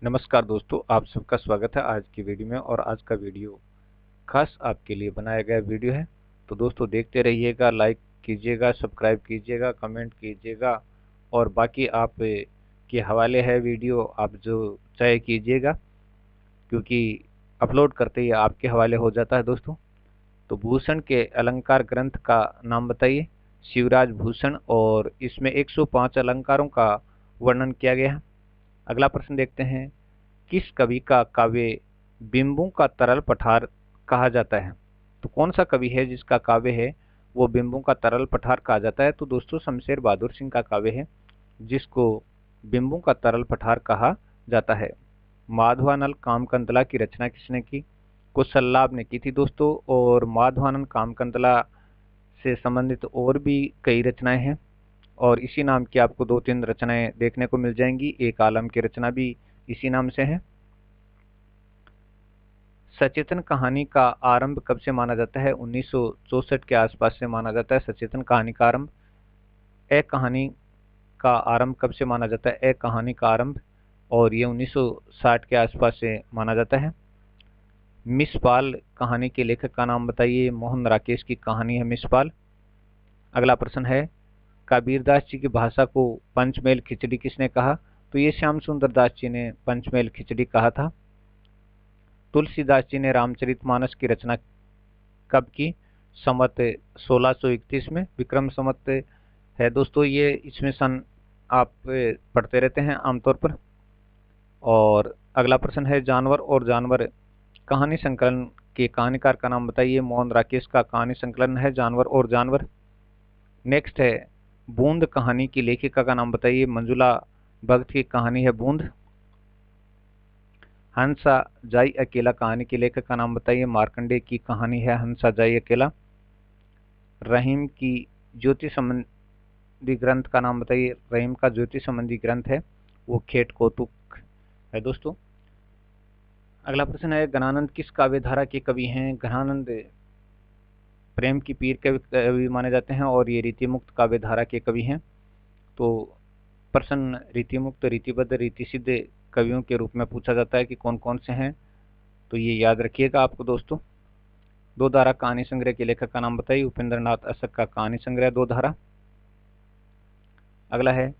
नमस्कार दोस्तों, आप सबका स्वागत है आज की वीडियो में। और आज का वीडियो खास आपके लिए बनाया गया वीडियो है। तो दोस्तों देखते रहिएगा, लाइक कीजिएगा, सब्सक्राइब कीजिएगा, कमेंट कीजिएगा और बाकी आप के हवाले है वीडियो, आप जो चाहे कीजिएगा, क्योंकि अपलोड करते ही आपके हवाले हो जाता है दोस्तों। तो भूषण के अलंकार ग्रंथ का नाम बताइए। शिवराज भूषण, और इसमें 105 अलंकारों का वर्णन किया गया है। अगला प्रश्न देखते हैं, किस कवि का काव्य बिंबों का तरल पठार कहा जाता है? तो कौन सा कवि है जिसका काव्य है वो बिंबों का तरल पठार कहा जाता है? तो दोस्तों शमशेर बहादुर सिंह का काव्य है जिसको बिंबों का तरल पठार कहा जाता है। माधवानल कामकंतला की रचना किसने की? कुशललाभ ने की थी दोस्तों। और माधवानंद कामकंतला से संबंधित और भी कई रचनाएं हैं, और इसी नाम की आपको दो तीन रचनाएं देखने को मिल जाएंगी। एक आलम की रचना भी इसी नाम से है। सचेतन कहानी का आरंभ कब से माना जाता है? 1964 के आसपास से माना जाता है सचेतन कहानी का आरंभ। ए कहानी का आरंभ कब से माना जाता है? ए कहानी का आरंभ, और ये 1960 के आसपास से माना जाता है। मिस पाल कहानी के लेखक का नाम बताइए। मोहन राकेश की कहानी है मिस पाल। अगला प्रश्न है, कबीरदास जी की भाषा को पंचमेल खिचड़ी किसने कहा? तो ये श्याम सुंदर दास जी ने पंचमेल खिचड़ी कहा था। तुलसीदास जी ने रामचरितमानस की रचना कब की? संवत 1631 में, विक्रम संवत है दोस्तों ये। इसमें सन आप पढ़ते रहते हैं आमतौर पर। और अगला प्रश्न है, जानवर और जानवर कहानी संकलन के कहानीकार का नाम बताइए। मोहन राकेश का कहानी संकलन है जानवर और जानवर। नेक्स्ट है, बूंद कहानी की लेखिका का नाम बताइए। मंजुला भगत की कहानी है बूंद। हंसा जाई अकेला कहानी के लेखक का नाम बताइए। मार्कंडे की कहानी है हंसा जाई अकेला। रहीम की ज्योति संबंधी ग्रंथ का नाम बताइए। रहीम का ज्योति संबंधी ग्रंथ है वो खेट कौतुक है दोस्तों। अगला प्रश्न है, घनानंद किस काव्य धारा के कवि हैं? घनानंद प्रेम की पीर के कवि माने जाते हैं और ये रीतिमुक्त काव्य धारा के कवि हैं। तो प्रश्न रीतिमुक्त, रीतिबद्ध, रीतिसिद्ध कवियों के रूप में पूछा जाता है कि कौन कौन से हैं, तो ये याद रखिएगा आपको दोस्तों। दो धारा कहानी संग्रह के लेखक का नाम बताइए। उपेंद्र नाथ अशक का कहानी संग्रह दो धारा। अगला है,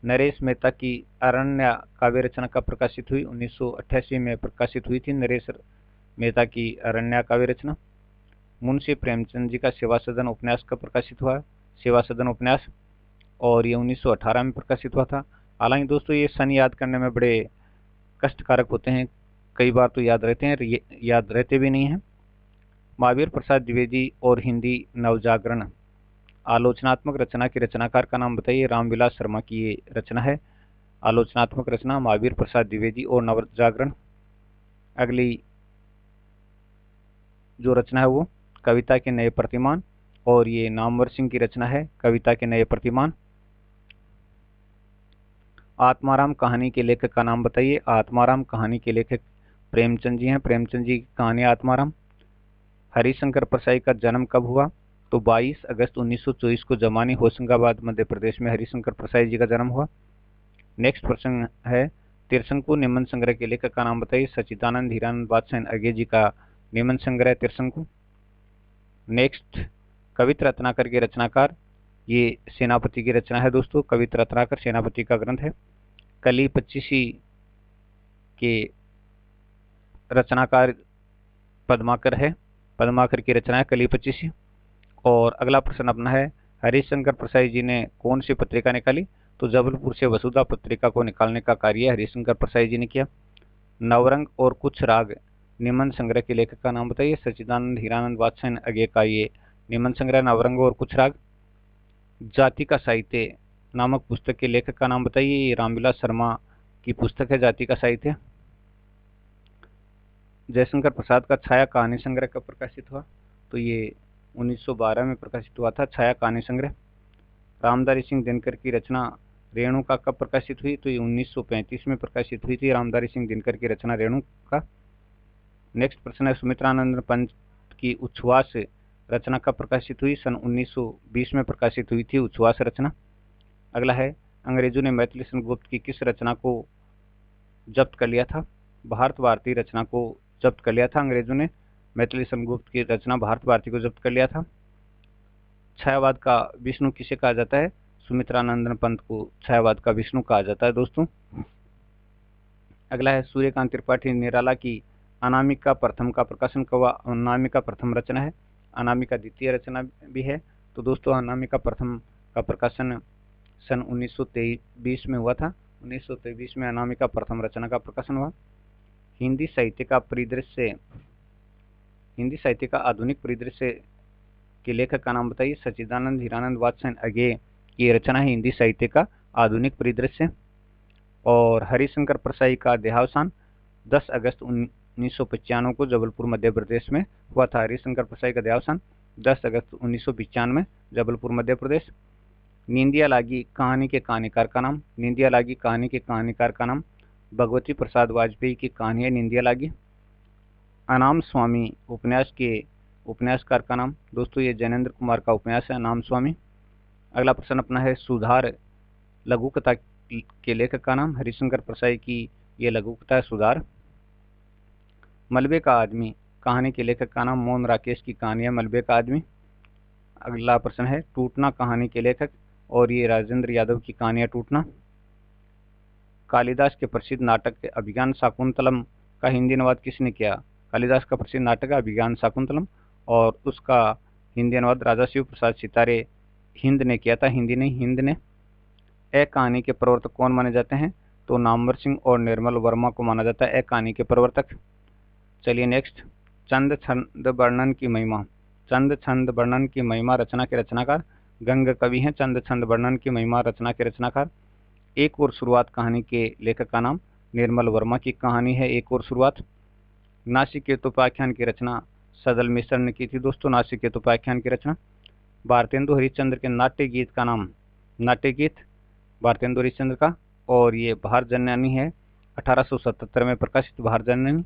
नरेश मेहता की अरण्या काव्य रचना कब प्रकाशित हुई? 1988 में प्रकाशित हुई थी नरेश मेहता की अरण्या काव्य रचना। मुंशी प्रेमचंद जी का सेवा सदन उपन्यास कब प्रकाशित हुआ? सेवा सदन उपन्यास, और ये 1918 में प्रकाशित हुआ था। हालांकि दोस्तों ये सन याद करने में बड़े कष्टकारक होते हैं, कई बार तो याद रहते हैं, याद रहते भी नहीं हैं। महावीर प्रसाद द्विवेदी और हिंदी नवजागरण आलोचनात्मक रचना के रचनाकार का नाम बताइए। रामविलास शर्मा की ये रचना है आलोचनात्मक रचना, महावीर प्रसाद द्विवेदी और नवजागरण। अगली जो रचना है वो कविता के नए प्रतिमान, और ये नामवर सिंह की रचना है कविता के नए प्रतिमान। आत्माराम कहानी के लेखक का नाम बताइए। आत्माराम कहानी के लेखक प्रेमचंद जी हैं। प्रेमचंद जी की कहानी आत्माराम। हरिशंकर परसाई का जन्म कब हुआ? तो 22 अगस्त 1924 को जमानी होशंगाबाद मध्य प्रदेश में हरिशंकर परसाई जी का जन्म हुआ। नेक्स्ट प्रश्न है, तिरसंकु निबंध संग्रह के लेखक का नाम बताइए। सच्चिदानंद हीरानंद बादशाह अगे जी का निबंध संग्रह तिरसंकु। नेक्स्ट, कवित्र रत्नाकर के रचनाकार, ये सेनापति की रचना है दोस्तों। कवित्र रत्नाकर सेनापति का ग्रंथ है। कली पच्चीसी के रचनाकार पद्माकर है। पद्माकर की रचना है कली पच्चीसी। और अगला प्रश्न अपना है, हरिशंकर प्रसाई जी ने कौन सी पत्रिका निकाली? तो जबलपुर से वसुधा पत्रिका को निकालने का कार्य हरिशंकर प्रसाई जी ने किया। नवरंग और कुछ राग निबंध संग्रह के लेखक का नाम बताइए। सच्चिदानंद हीरानंद बादशाह अगे का ये निबंध संग्रह नवरंग और कुछ राग। जाति का साहित्य नामक पुस्तक के लेखक का नाम बताइए। ये रामविलास शर्मा की पुस्तक है जाति का साहित्य। जयशंकर प्रसाद का छाया कहानी संग्रह कब प्रकाशित हुआ? तो ये 1912 में प्रकाशित हुआ था छाया कहानी संग्रह। रामधारी सिंह दिनकर की रचना रेणु का कब प्रकाशित हुई? तो ये 1935 में प्रकाशित हुई थी रामधारी सिंह दिनकर की रचना रेणु का। नेक्स्ट प्रश्न है, सुमित्रानंद पंत की उच्छ्वास रचना कब प्रकाशित हुई? सन 1920 में प्रकाशित हुई थी उच्छ्वास रचना। अगला है, अंग्रेजों ने मैथिली गुप्त की किस रचना को जब्त कर लिया था? भारत भारती रचना को जब्त कर लिया था अंग्रेजों ने। मैथिली समगुप्त की रचना भारत भारती को जब्त कर लिया था। छायावाद का विष्णु किसे कहा जाता है? सुमित्रानंदन पंत को छायावाद का विष्णु कहा जाता है दोस्तों। अगला है सूर्यकांत त्रिपाठी निराला की अनामिका प्रथम का प्रकाशन कब हुआ? अनामिका प्रथम रचना है, अनामिका द्वितीय रचना भी है। तो दोस्तों अनामिका प्रथम का प्रकाशन सन 1923 में हुआ था। 1923 में अनामिका प्रथम रचना का प्रकाशन हुआ। हिंदी साहित्य का परिदृश्य, हिंदी साहित्य का आधुनिक परिदृश्य के लेखक का नाम बताइए। सच्चिदानंद हीरानंद वात्स्यन अज्ञेय की रचना है हिंदी साहित्य का आधुनिक परिदृश्य। और हरिशंकर परसाई का देहावसान 10 अगस्त 1995 को जबलपुर मध्य प्रदेश में हुआ था। हरिशंकर परसाई का देहावसान 10 अगस्त 1995 जबलपुर मध्य प्रदेश। निंदिया लागी कहानी के कहानीकार का नाम, निंदिया लागी कहानी के कहानीकार का नाम भगवती प्रसाद वाजपेयी की कहानी है निंदिया लागी। अनाम स्वामी उपन्यास के उपन्यासकार का नाम, दोस्तों ये जैनेन्द्र कुमार का उपन्यास है अनाम स्वामी। अगला प्रश्न अपना है सुधार लघु कथा के लेखक का नाम, हरिशंकर परसाई की ये लघु कथा है सुधार। मलबे का आदमी कहानी के लेखक का नाम, मोहन राकेश की कहानी है मलबे का आदमी। अगला प्रश्न है टूटना कहानी के लेखक, और ये राजेंद्र यादव की कहानी है टूटना। कालिदास के प्रसिद्ध नाटक अभिज्ञान शाकुंतलम का हिंदी अनुवाद किसने किया? कालिदास का प्रसिद्ध नाटक है अभिज्ञान शाकुंतलम, और उसका हिंदी अनुवाद राजा शिव प्रसाद सितारे हिंद ने किया था, हिंदी नहीं हिंद ने। ए कहानी के प्रवर्तक कौन माने जाते हैं? तो नामवर सिंह और निर्मल वर्मा को माना जाता है ए कहानी के प्रवर्तक। चलिए नेक्स्ट, चंद छंद वर्णन की महिमा, चंद छंद वर्णन की महिमा रचना के रचनाकार गंग कवि हैं। चंद छंद वर्णन की महिमा रचना के रचनाकार। एक और शुरुआत कहानी के लेखक का नाम निर्मल वर्मा की कहानी है एक और शुरुआत। नासिकेतोपाख्यान की रचना सदल मिश्र ने की थी दोस्तों, नासिकेतोपाख्यान की रचना। भारतेंदु हरिश्चंद्र के नाट्य गीत का नाम, नाट्य गीत भारतेंदु हरिश्चंद्र का, और ये भार जननी है 1877 में प्रकाशित भार जननी।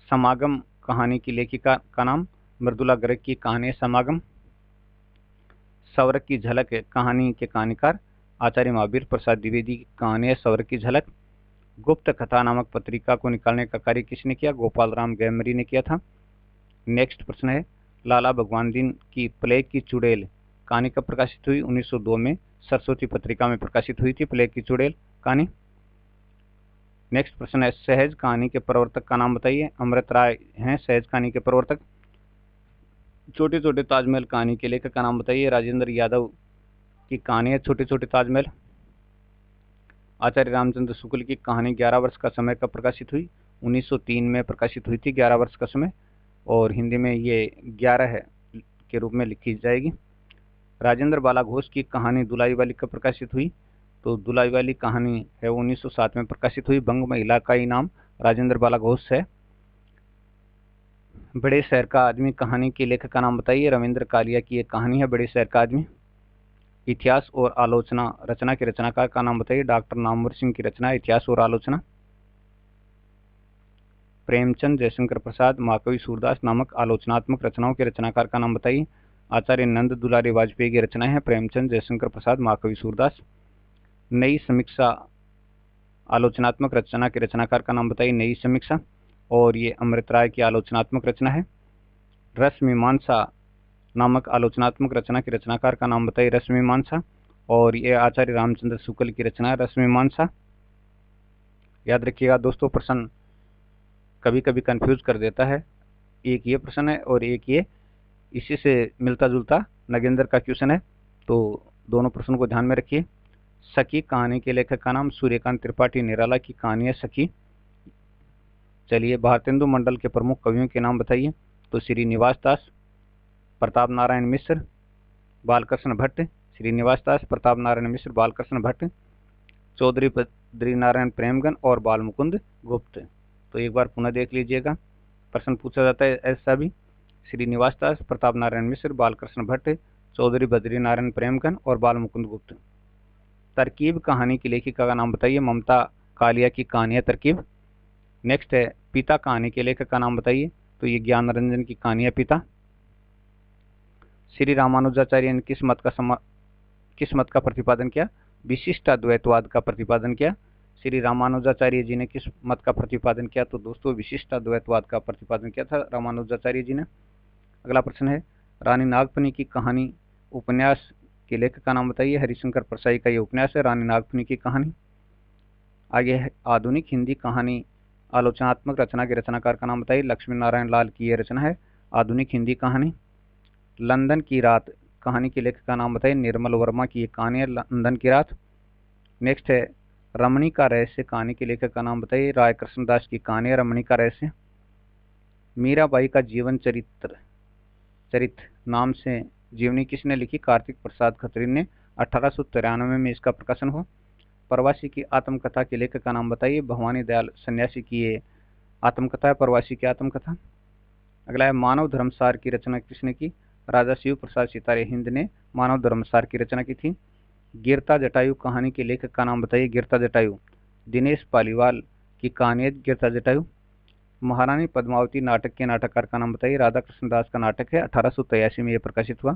समागम कहानी की लेखिका का नाम मृदुला गर्ग की कहानी है समागम। सवरक की झलक कहानी के कहानीकार आचार्य महावीर प्रसाद द्विवेदी की कहानी है सवरक की झलक। गुप्त कथा नामक पत्रिका को निकालने का कार्य किसने किया? गोपाल राम गैमरी ने किया था। नेक्स्ट प्रश्न है लाला भगवान दीन की प्लेग की चुड़ैल कहानी कब प्रकाशित हुई? 1902 में सरस्वती पत्रिका में प्रकाशित हुई थी प्लेग की चुड़ैल कहानी। नेक्स्ट प्रश्न है सहज कहानी के प्रवर्तक का नाम बताइए। अमृत राय हैं सहज कहानी के प्रवर्तक। छोटे छोटे ताजमहल कहानी के लेखक का नाम बताइए। राजेंद्र यादव की कहानी है छोटे छोटे ताजमहल। आचार्य रामचंद्र शुक्ल की कहानी 11 वर्ष का समय कब प्रकाशित हुई? 1903 में प्रकाशित हुई थी 11 वर्ष का समय, और हिंदी में ये 11 है के रूप में लिखी जाएगी। राजेंद्र बाला घोष की कहानी दुलाई वाली कब प्रकाशित हुई? तो दुलाई वाली कहानी है 1907 में प्रकाशित हुई। बंग महिला का ही नाम राजेंद्र बाला घोष है। बड़े शहर का आदमी कहानी के लेखक का नाम बताइए। रविंद्र कालिया की एक कहानी है बड़े शहर का आदमी। इतिहास और आलोचना रचना के रचनाकार का नाम बताइए। डॉक्टर नामवर सिंह की रचना इतिहास और आलोचना। प्रेमचंद जयशंकर प्रसाद महाकवि सूरदास नामक आलोचनात्मक रचनाओं के रचनाकार का नाम बताइए। आचार्य नंद दुलारी वाजपेयी की रचना है प्रेमचंद जयशंकर प्रसाद महाकवि सूरदास। नई समीक्षा आलोचनात्मक रचना के रचनाकार का नाम बताइए। नई समीक्षा, और ये अमृत राय की आलोचनात्मक रचना है। रस मीमांसा नामक आलोचनात्मक रचना के रचनाकार का नाम बताइए। रस मीमांसा, और ये आचार्य रामचंद्र शुक्ल की रचना है रस मीमांसा। याद रखिएगा दोस्तों, प्रश्न कभी कभी कंफ्यूज कर देता है। एक ये प्रश्न है और एक ये इसी से मिलता जुलता नगेंद्र का क्वेश्चन है, तो दोनों प्रश्नों को ध्यान में रखिए। सखी कहानी के लेखक का नाम सूर्यकांत त्रिपाठी निराला की कहानी है सखी। चलिए भारतेंदु मंडल के प्रमुख कवियों के नाम बताइए। तो श्रीनिवास दास, प्रताप नारायण मिश्र, बालकृष्ण भट्ट। श्रीनिवास दास, प्रताप नारायण मिश्र, बालकृष्ण भट्ट, चौधरी बद्रीनारायण प्रेमगन और बाल मुकुंद गुप्त। तो एक बार पुनः देख लीजिएगा, प्रश्न पूछा जाता है ऐसा भी। श्रीनिवास दास, प्रताप नारायण मिश्र, बालकृष्ण भट्ट, चौधरी बद्रीनारायण प्रेमगन और बाल मुकुंद गुप्त। तरकीब कहानी की लेखिका का नाम बताइए। ममता कालिया की कहानी है तरकीब। नेक्स्ट है पिता कहानी के लेखक का नाम बताइए। तो ये ज्ञान रंजन की कहानी है पिता। श्री रामानुजाचार्य ने किस मत का प्रतिपादन किया? विशिष्ट अद्वैतवाद का प्रतिपादन किया। श्री रामानुजाचार्य जी ने किस मत का प्रतिपादन किया? तो दोस्तों विशिष्ट अद्वैतवाद का प्रतिपादन किया था रामानुजाचार्य जी ने। अगला प्रश्न है, रानी नागफनी की कहानी उपन्यास के लेखक का नाम बताइए। हरिशंकर परसाई का ये उपन्यास है रानी नागफनी की कहानी। आगे है, आधुनिक हिंदी कहानी आलोचनात्मक रचना के रचनाकार का नाम बताइए। लक्ष्मी नारायण लाल की ये रचना है आधुनिक हिंदी कहानी। लंदन की रात कहानी के लेखक का नाम बताइए। निर्मल वर्मा की ये कहानी है लंदन की रात। नेक्स्ट है, रमणी का रहस्य कहानी के लेखक का नाम बताइए। राय कृष्णदास की कहानी है रमणी का रहस्य। मीराबाई का जीवन चरित नाम से जीवनी किसने लिखी? कार्तिक प्रसाद खत्री ने। 1893 में इसका प्रकाशन हुआ। प्रवासी की आत्मकथा के लेखक का नाम बताइए। भवानी दयाल सन्यासी की ये आत्मकथा है प्रवासी की आत्मकथा। अगला है, मानव धर्मसार की रचना किसने की? राजा शिव प्रसाद सितारे हिंद ने मानव धर्मसार की रचना की थी। गिरता जटायु कहानी के लेखक का नाम बताइए। गिरता जटायु दिनेश पालीवाल की कहानी है गिरता जटायु। महारानी पद्मावती नाटक के नाटककार का नाम बताइए। राधा कृष्णदास का नाटक है 1883 में यह प्रकाशित हुआ।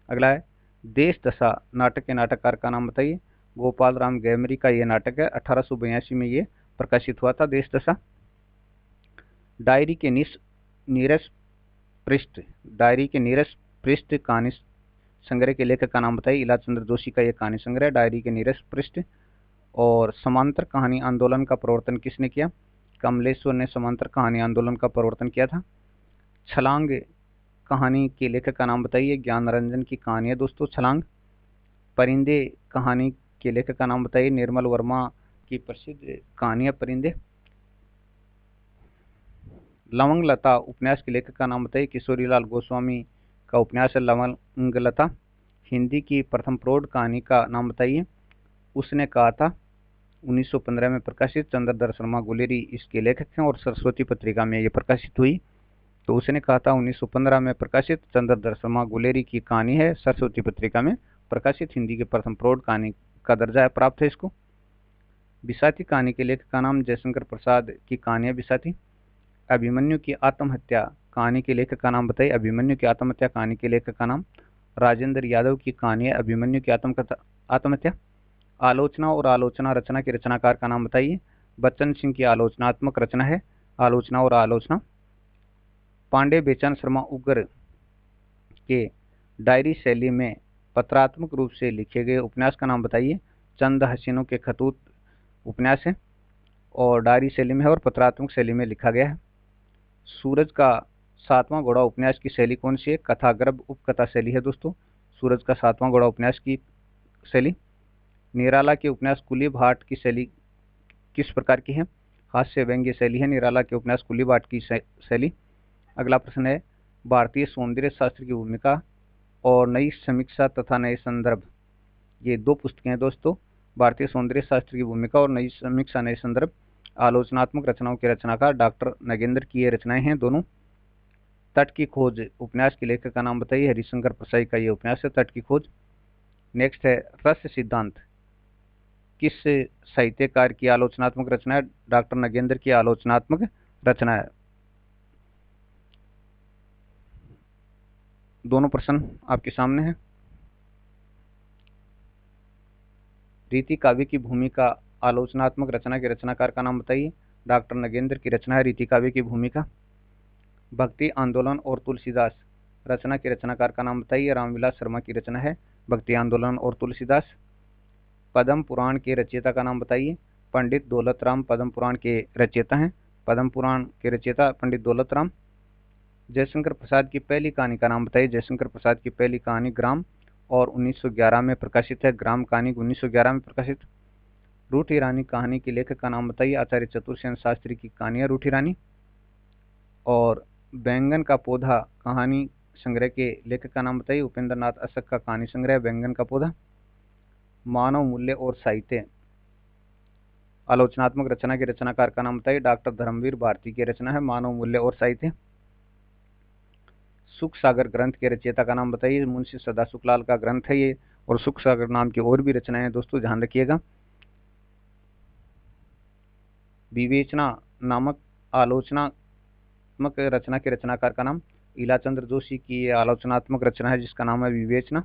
अगला है, देश दशा नाटक के नाटककार का नाम बताइए। गोपाल राम गैमरी का यह नाटक है 1882 में ये प्रकाशित हुआ था देश दशा। डायरी के नीरस पृष्ठ डायरी के नीरस पृष्ठ कहानी संग्रह के लेखक का नाम बताइए। इलाचंद्र जोशी का यह कहानी संग्रह डायरी के नीरस पृष्ठ। और समांतर कहानी आंदोलन का प्रवर्तन किसने किया? कमलेश्वर ने समांतर कहानी आंदोलन का प्रवर्तन किया था। छलांग कहानी के लेखक का नाम बताइए। ज्ञान रंजन की कहानी है दोस्तों छलांग। परिंदे कहानी के लेखक का नाम बताइए। निर्मल वर्मा की प्रसिद्ध कहानी है परिंदे। लवंग लता उपन्यास के लेखक का नाम बताइए। किशोरीलाल गोस्वामी का उपन्यास है लवंग लता। हिंदी की प्रथम प्रौढ़ कहानी का नाम बताइए। उसने कहा था 1915 में प्रकाशित। चंद्रधर शर्मा गुलेरी इसके लेखक हैं और सरस्वती पत्रिका में ये प्रकाशित हुई। तो उसने कहा था 1915 में प्रकाशित। चंद्रधर शर्मा गुलेरी की कहानी है सरस्वती पत्रिका में प्रकाशित। हिंदी के प्रथम प्रौढ़ कहानी का दर्जा प्राप्त है इसको। बिसाती कहानी के लेखक का नाम जयशंकर प्रसाद की कहानी है बिसाती। अभिमन्यु की आत्महत्या कहानी के लेखक का नाम बताइए। अभिमन्यु की आत्महत्या कहानी के लेखक का नाम राजेंद्र यादव की कहानी है अभिमन्यु की आत्महत्या। आलोचना और आलोचना रचना के रचनाकार का नाम बताइए। बच्चन सिंह की आलोचनात्मक रचना है आलोचना और आलोचना। पांडे बेचन शर्मा उग्र के डायरी शैली में पत्रात्मक रूप से लिखे गए उपन्यास का नाम बताइए। चंद हसीनों के खतूत उपन्यास है और डायरी शैली में है और पत्रात्मक शैली में लिखा गया है। सूरज का सातवां घोड़ा उपन्यास की शैली कौन सी है? कथाग्रभ उपकथा शैली है दोस्तों सूरज का सातवां घोड़ा उपन्यास की शैली। निराला के उपन्यास कुली भाट की शैली किस प्रकार की है? हास्य व्यंग्य शैली है निराला के उपन्यास कुली भाट की शैली। अगला प्रश्न है, भारतीय सौंदर्य शास्त्र की भूमिका और नई समीक्षा तथा नए संदर्भ, ये दो पुस्तकें हैं दोस्तों। भारतीय सौंदर्य शास्त्र की भूमिका और नई समीक्षा नए संदर्भ आलोचनात्मक रचनाओं के रचनाकार डॉक्टर नगेंद्र की ये रचनाएं हैं दोनों। तट की खोज उपन्यास के लेखक का नाम बताइए। हरिशंकर परसाई का ये उपन्यास है तट की खोज। नेक्स्ट है, रस सिद्धांत किस साहित्यकार की आलोचनात्मक रचना है? डॉक्टर नगेंद्र की आलोचनात्मक रचना है। दोनों प्रश्न आपके सामने हैं। रीति काव्य की भूमिका आलोचनात्मक रचना के रचनाकार का नाम बताइए। डॉक्टर नगेंद्र की रचना है रीति काव्य की भूमिका। भक्ति आंदोलन और तुलसीदास रचना के रचनाकार का नाम बताइए। रामविलास शर्मा की रचना है भक्ति आंदोलन और तुलसीदास। पद्म पुराण के रचयिता का नाम बताइए। पंडित दौलत राम पद्म पुराण के रचयिता हैं। पद्म पुराण के रचयिता पंडित दौलत राम। जयशंकर प्रसाद की पहली कहानी का नाम बताइए। जयशंकर प्रसाद की पहली कहानी ग्राम और 1911 में प्रकाशित है। ग्राम कहानी 1911 में प्रकाशित। रूठी रानी कहानी के लेखक का नाम बताइए। आचार्य चतुर्सेन शास्त्री की कहानी है रूठी रानी। और बैंगन का पौधा कहानी संग्रह के लेखक का नाम बताइए। उपेंद्र नाथ अशक का कहानी संग्रह बैंगन का पौधा। मानव मूल्य और साहित्य आलोचनात्मक रचना के रचनाकार का नाम बताइए। डॉक्टर धर्मवीर भारती की रचना है मानव मूल्य और साहित्य। सुख सागर ग्रंथ के रचयिता का नाम बताइए। मुंशी सदा सुखलाल का ग्रंथ है ये और सुख सागर नाम की और भी रचनाएं हैं दोस्तों ध्यान रखिएगा। विवेचना नामक आलोचनात्मक रचना के रचनाकार का नाम इलाचंद्र जोशी की आलोचनात्मक रचना है जिसका नाम है विवेचना।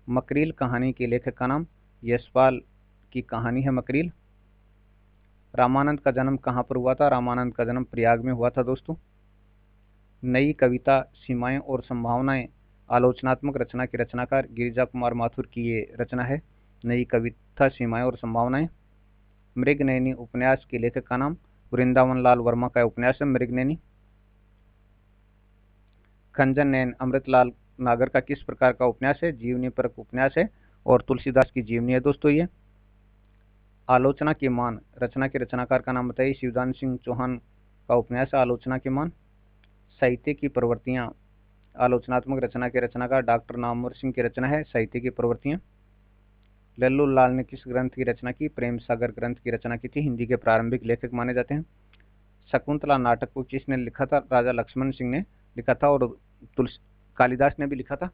मकरील कहानी के लेखक का नाम यशपाल की कहानी है मकरील। रामानंद का जन्म कहाँ पर हुआ था? रामानंद का जन्म प्रयाग में हुआ था दोस्तों। नई कविता सीमाएं और संभावनाएं आलोचनात्मक रचना के रचनाकार गिरिजा कुमार माथुर की ये रचना है। नई कविता सीमाएं और संभावनाएं। मृगनयनी उपन्यास के लेखक का नाम? वृंदावन लाल वर्मा का उपन्यास है मृगनयनी। खंजन नयन अमृतलाल नागर का किस प्रकार का उपन्यास है? जीवनी परक उपन्यास है और तुलसीदास की जीवनी है दोस्तों ये। आलोचना के मान रचना के रचनाकार का नाम बताइए। शिवदान सिंह चौहान का उपन्यास है आलोचना के मान। साहित्य की प्रवृत्तियां आलोचनात्मक रचना के रचनाकार डॉक्टर नामवर सिंह की रचना है साहित्य की प्रवृत्तियां। लल्लू लाल ने किस ग्रंथ की रचना की? प्रेम सागर ग्रंथ की रचना की थी। हिंदी के प्रारंभिक लेखक माने जाते हैं। शकुंतला नाटक को किसने लिखा था? राजा लक्ष्मण सिंह ने लिखा था और कालिदास ने भी लिखा था,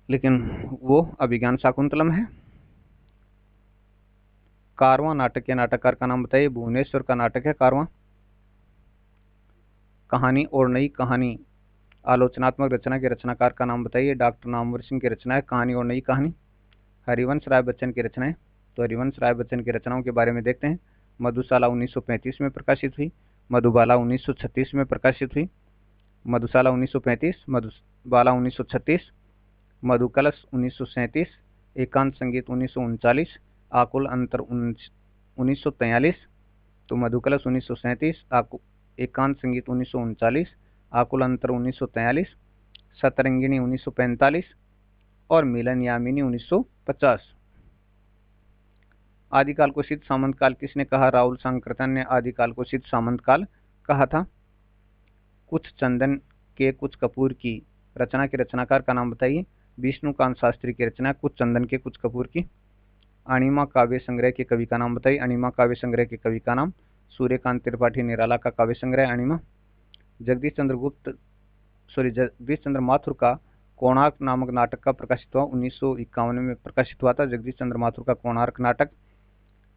लेकिन वो अभिज्ञान शाकुंतलम है। कारवां नाटक के नाटककार का नाम बताइए। भुवनेश्वर का नाटक है कारवां। कहानी और नई कहानी आलोचनात्मक रचना के रचनाकार का नाम बताइए। डॉक्टर नामवर सिंह की रचना है कहानी और नई कहानी। हरिवंश राय बच्चन की रचनाएं। तो हरिवंश राय बच्चन की रचनाओं के बारे में देखते हैं। मधुशाला 1935 में प्रकाशित हुई। मधुबाला 1936 में प्रकाशित हुई। मधुशाला 1935, मधुबाला 1936, मधुकलश 1937, एकांत संगीत 1939, आकुल अंतर 1943। तो मधुकलश 1937, एकांत संगीत 1939, आकुल अंतर 1943, सतरंगिणी 1945 और मिलन यामिनी 1950। आदिकाल को सिद्ध सामंत काल किसने कहा? राहुल सांकृतन ने आदिकाल को सिद्ध सामंत काल कहा था। कुछ चंदन के कुछ कपूर की रचना के रचनाकार का नाम बताइए। विष्णुकांत शास्त्री की रचना कुछ चंदन के कुछ कपूर की। अणिमा काव्य संग्रह के कवि का नाम बताइए। अणिमा काव्य संग्रह के कवि का नाम? सूर्यकांत त्रिपाठी निराला का काव्य संग्रह अणिमा। जगदीश चंद्र माथुर का कोणार्क नामक नाटक का प्रकाशित हुआ? 1951 में प्रकाशित हुआ था जगदीश चंद्र माथुर का कोणार्क नाटक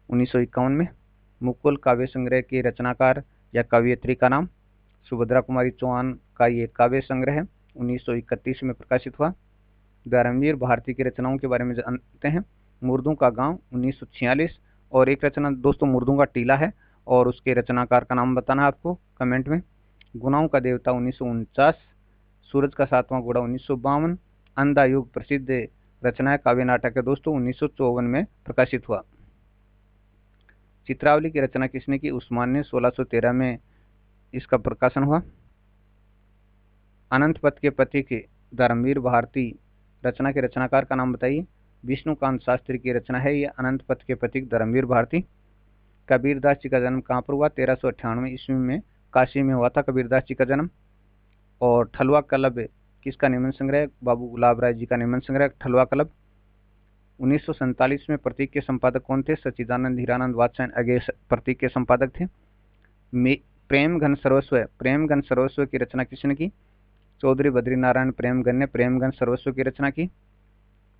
1951 में। मुकुल काव्य संग्रह के रचनाकार या कवियत्री का नाम? सुभद्रा कुमारी चौहान का ये काव्य संग्रह है 1931 में प्रकाशित हुआ। धर्मवीर भारती की रचनाओं के बारे में जानते हैं। मुर्दों का गांव 1946 और एक रचना दोस्तों मुर्दों का टीला है और उसके रचनाकार का नाम बताना है आपको कमेंट में। गुनाहों का देवता 1949, सूरज का सातवां घोड़ा 1952, अंधा युग प्रसिद्ध रचना काव्य नाटक है दोस्तों 1954 में प्रकाशित हुआ। चित्रावली की रचना किसने की? उस्मान ने 1613 में इसका प्रकाशन हुआ। अनंत पथ के प्रतीक धर्मवीर भारती रचना के रचनाकार का नाम बताइए। विष्णुकांत शास्त्री की रचना है यह अनंत पथ के प्रतीक धर्मवीर भारती। कबीरदास जी का जन्म कहाँ पर हुआ? 1398 ईस्वी में काशी में हुआ था कबीरदास जी का जन्म। और ठलुआ कलब किसका निबंध संग्रह? बाबू गुलाब राय जी का निबंध संग्रह ठलुआ कलब। 1947 में प्रतीक के संपादक कौन थे? सच्चिदानंद हीरानंद वात्स्यायन आगे प्रतीक के संपादक थे। प्रेम घन सर्वस्व की रचना किसने की? चौधरी बद्रीनारायण प्रेमगन ने प्रेम घन सर्वस्व की रचना की।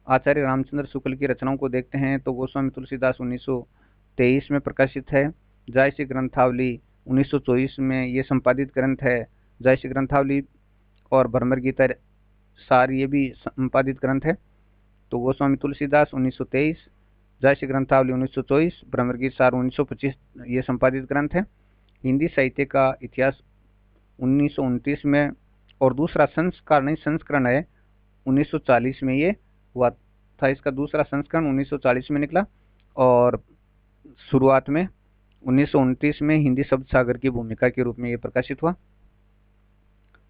आचार्य रामचंद्र शुक्ल की रचनाओं को देखते हैं तो गोस्वामी तुलसीदास 1923 में प्रकाशित है। जायसी ग्रंथावली 1924 में ये संपादित ग्रंथ है। जायसी ग्रंथावली और भ्रमर गीता सार ये भी संपादित ग्रंथ है। तो गोस्वामी तुलसीदास 1923, जायसी ग्रंथावली 1924, भ्रमर गीता सार 1925 ये संपादित ग्रंथ है। हिंदी साहित्य का इतिहास 1929 में और दूसरा संस्करण है 1940 में ये हुआ था। इसका दूसरा संस्करण 1940 में निकला और शुरुआत में 1929 में हिंदी शब्द सागर की भूमिका के रूप में ये प्रकाशित हुआ।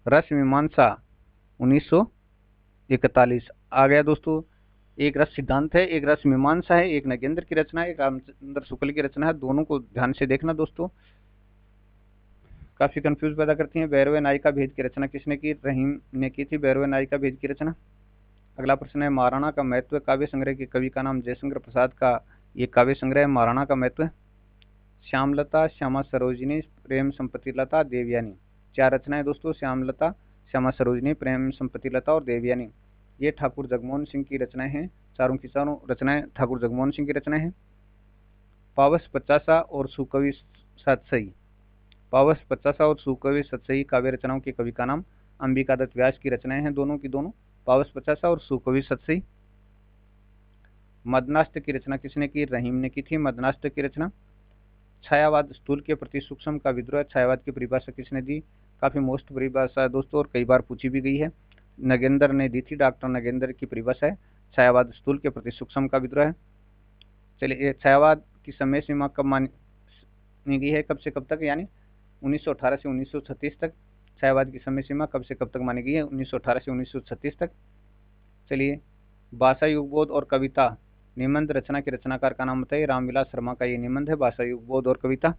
रस मीमांसा 1941 आ गया दोस्तों। एक रस सिद्धांत है, एक रस मीमांसा है, एक नगेंद्र की रचना है, एक रामचंद्र शुक्ल की रचना है। दोनों को ध्यान से देखना दोस्तों, काफी कंफ्यूज पैदा करती हैं। भैरव नायिका भेद की रचना किसने की? रहीम ने की थी भैरव नायिका भेद की रचना। अगला प्रश्न है महाराणा का महत्व काव्य संग्रह के कवि का नाम? जयशंकर प्रसाद का ये काव्य संग्रह है महाराणा का महत्व। श्यामलता, श्यामा सरोजिनी, प्रेम संपत्ति लता, देवयानी। चार रचनाएं दोस्तों, श्यामलता, श्यामा सरोजिनी, प्रेम संपत्ति लता और देवयानी। ये ठाकुर जगमोहन सिंह की रचनाएं हैं। चारों की चारों रचनाएं ठाकुर जगमोहन सिंह की रचनाएं हैं। पावस पचासा और सुकवि सतसई। पावस पचासा और सुकवि सतसई काव्य रचनाओं के कवि का नाम? अंबिका दत्त व्यास की रचनाएं हैं दोनों की दोनों, पावस पचासा और सुकवि सतसई। मदनाष्ट की रचना किसने की? रहीम ने की थी मदनाष्ट की रचना। छायावाद स्थूल के प्रति सूक्ष्म का विद्रोह। छायावाद की परिभाषा किसने दी? काफी मोस्ट परिभाषा है दोस्तों और कई बार पूछी भी गई है। नगेंद्र ने दी थी, डॉक्टर नगेंद्र की परिभाषा है छायावाद स्थूल के प्रति सूक्ष्म का विद्रोह है। चलिए, छायावाद की समय सीमा कब मानी गई है, कब से कब तक, यानी 1918 से 1936 तक। छायावाद की समय सीमा कब से कब तक मानी गई है? 1918 से 1936 तक। चलिए, भाषा युगबोध और कविता निबंध रचना के रचनाकार का नाम बताइए। रामविलास शर्मा का ये निबंध है, भाषा युगबोध और कविता।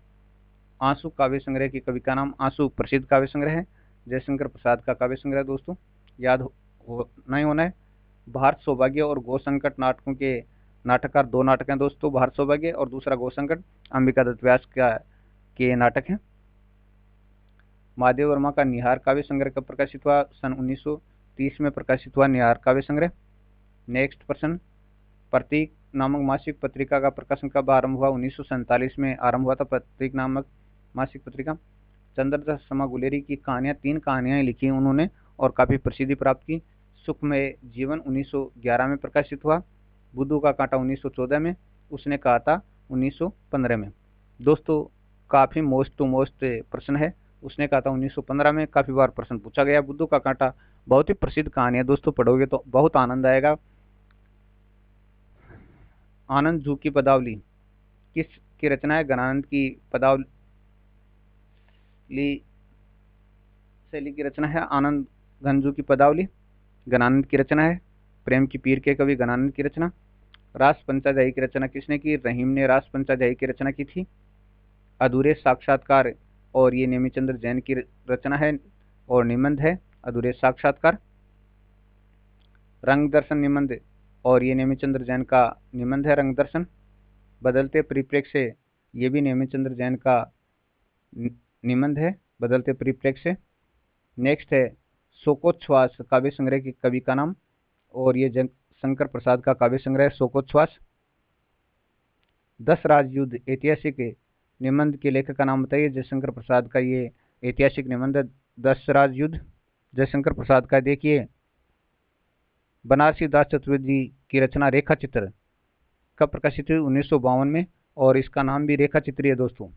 आंसू काव्य संग्रह की कवि का नाम? आंसू प्रसिद्ध काव्य संग्रह है, जयशंकर प्रसाद का काव्य संग्रह दोस्तों, याद होना ही होना है। भारत सौभाग्य और गौ संकट नाटकों के नाटककार, दो नाटक हैं दोस्तों, भारत सौभाग्य और दूसरा गौ संकट, अंबिका दत्त व्यास के नाटक हैं। महादेव वर्मा का निहार काव्य संग्रह कब प्रकाशित हुआ? सन 1930 में प्रकाशित हुआ निहार काव्य संग्रह। नेक्स्ट प्रश्न, प्रतीक नामक मासिक पत्रिका का प्रकाशन कब आरंभ हुआ? 1947 में आरंभ हुआ था प्रतीक नामक मासिक पत्रिका। चंद्रदास शर्मा गुलेरी की कहानियां, 3 कहानियां लिखी उन्होंने और काफी प्रसिद्धि प्राप्त की। सुखमय जीवन 1911 में प्रकाशित हुआ। बुद्धू का कांटा 1914 में, उसने कहा था 1915 में। दोस्तों काफी मोस्ट टू मोस्ट प्रश्न है, उसने कहा था 1915 में, काफी बार प्रश्न पूछा गया। बुद्धू का कांटा बहुत ही प्रसिद्ध कहानी है दोस्तों, पढ़ोगे तो बहुत आनंद आएगा। आनंद जू की पदावली किस की रचना है? गणानंद की पदावली शैली की रचना है। आनंद गंजू की पदावली गणानंद की रचना है। प्रेम की पीर के कवि गणानंद की रचना। रास पंचाध्यायी की रचना किसने की? रहीम ने रास पंचाध्यायी की रचना की थी। अधूरे साक्षात्कार और ये नेमिचंद्र जैन की रचना है और निबंध है अधूरे साक्षात्कार। रंग दर्शन निबंध और ये नेमिचंद्र जैन का निबंध है रंग दर्शन। बदलते परिप्रेक्ष्य, ये भी नेमिचंद्र जैन का निबंध है बदलते परिप्रेक्ष्य। नेक्स्ट है शोकोच्छ्वास काव्य संग्रह के कवि का नाम और ये शंकर प्रसाद का काव्य संग्रह है शोकोच्छ्वास। 10 राजयुद्ध ऐतिहासिक निबंध के लेखक का नाम बताइए। जयशंकर प्रसाद का ये ऐतिहासिक निबंध है 10 राजयुद्ध, जयशंकर प्रसाद का। देखिए, बनारसी दास चतुर्वेदी की रचना रेखा चित्र कब प्रकाशित हुई? 1952 में, और इसका नाम भी रेखा चित्र है दोस्तों।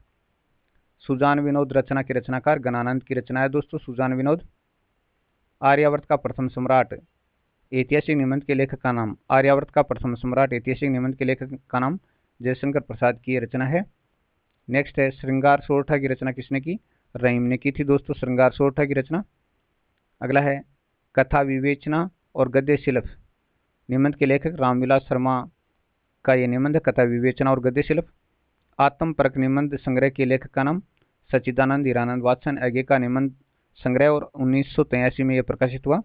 सुजान विनोद रचना के रचनाकार गणानंद की रचना है दोस्तों, सुजान विनोद। आर्यावर्त का प्रथम सम्राट ऐतिहासिक निबंध के लेखक का नाम? आर्यावर्त का प्रथम सम्राट ऐतिहासिक निबंध के लेखक का नाम जयशंकर प्रसाद की रचना है। नेक्स्ट है श्रृंगार सोरठा की रचना किसने की? रहीम ने की थी दोस्तों, श्रृंगार सोरठा की रचना। अगला है कथा विवेचना और गद्य शिल्प निबंध के लेखक रामविलास शर्मा का ये निबंध है कथा विवेचना और गद्य शिल्प। आत्म परक निबंध संग्रह के लेखक का नाम? सच्चिदानंद हीरानंद वात्सन आगे का निबंध संग्रह और 1983 में यह प्रकाशित हुआ।